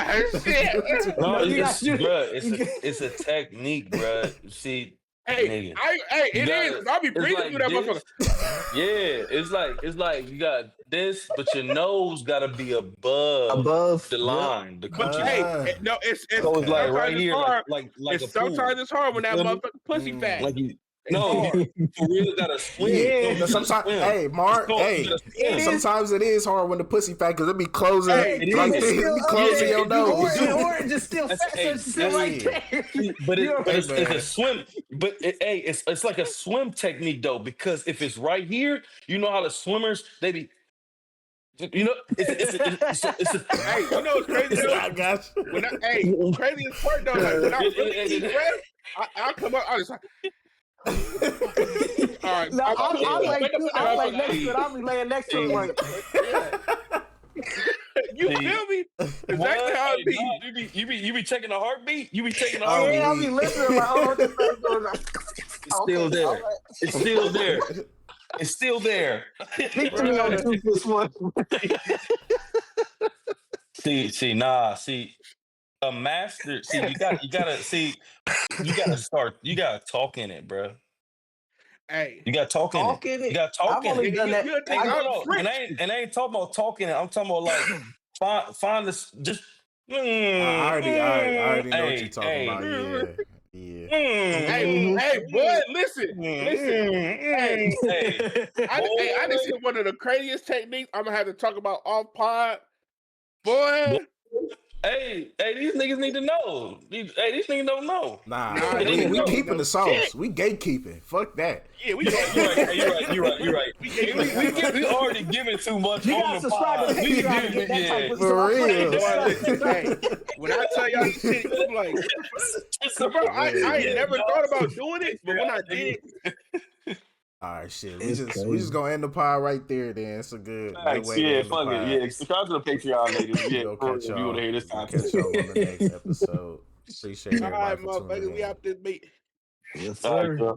Shit. No, you it's, got- bruh, you it's a technique, bruh. See, Hey, nigga. it You is. gotta- I'll be it's breathing like through that this. motherfucker. Yeah, it's like you got this, but your nose gotta be above Above. the line, the But coochie hey, line. no, it's So it's like sometimes right it's here, hard. like a It's pool. sometimes it's hard when that You feel me? motherfucker pussy fat. Like you, No, hard. for real, gotta swim. Yeah. No, Sometimes, hey, Mark, hey, sometimes it is hard when the pussy fat because it be closing, Hey, it like is. this, it be closing your nose. Or it just still That's- fat, so hey, it's still that's- right there. But You know, it's man. a swim. But it's like a swim technique though, because if it's right here, you know how the swimmers they be. You know, it's a Hey, you know what's crazy though? I got you. When craziest part though, like when I really eat bread, I'll come up, I'll just like, all right. No, I'm like wake up you. in the I'm like house, next to it. I'll be laying next to it like, you feel me? Exactly how it be. You be checking the heartbeat. You be checking the Oh, heartbeat. yeah, I'll be listening like, oh, this thing's going on. It's still there. All right. It's still there. It's still there. Picture me on the toothless one. See, a master. See, you gotta start. You gotta talk in it, bro. Hey, You gotta talk in Talk it. in it. You gotta talk I've in only it. done that. you'll think And I'm French. I ain't talking about talking it. I'm talking about like find this just. I already know what Hey, you're talking hey. about. Yeah. Hey, boy, listen. Hey, I just hit one of the craziest techniques I'm gonna have to talk about off pod. Boy, hey, these niggas need to know. These niggas don't know. Nah, Nah, we no, keeping no the sauce. shit. We gatekeeping. Fuck that. yeah, we You're right. We already giving too much You on gotta the subscribe pod. to We Patreon to giving, get that type of For stuff. real. Hey, when I tell y'all this shit, I'm like, bro, I ain't never thought about doing it, but when I did it, All right, shit. It's We crazy. just gonna end the pod right there. Then it's a good way to Yeah, end the fuck pod. it. Yeah, subscribe to the Patreon, ladies. We Yeah, go for catch real, if you y'all. want to hear this We'll content. catch y'all on the next episode. Appreciate all right, everybody for tuning motherfucker, we in. out this beat. Yes, All right, sir. bro.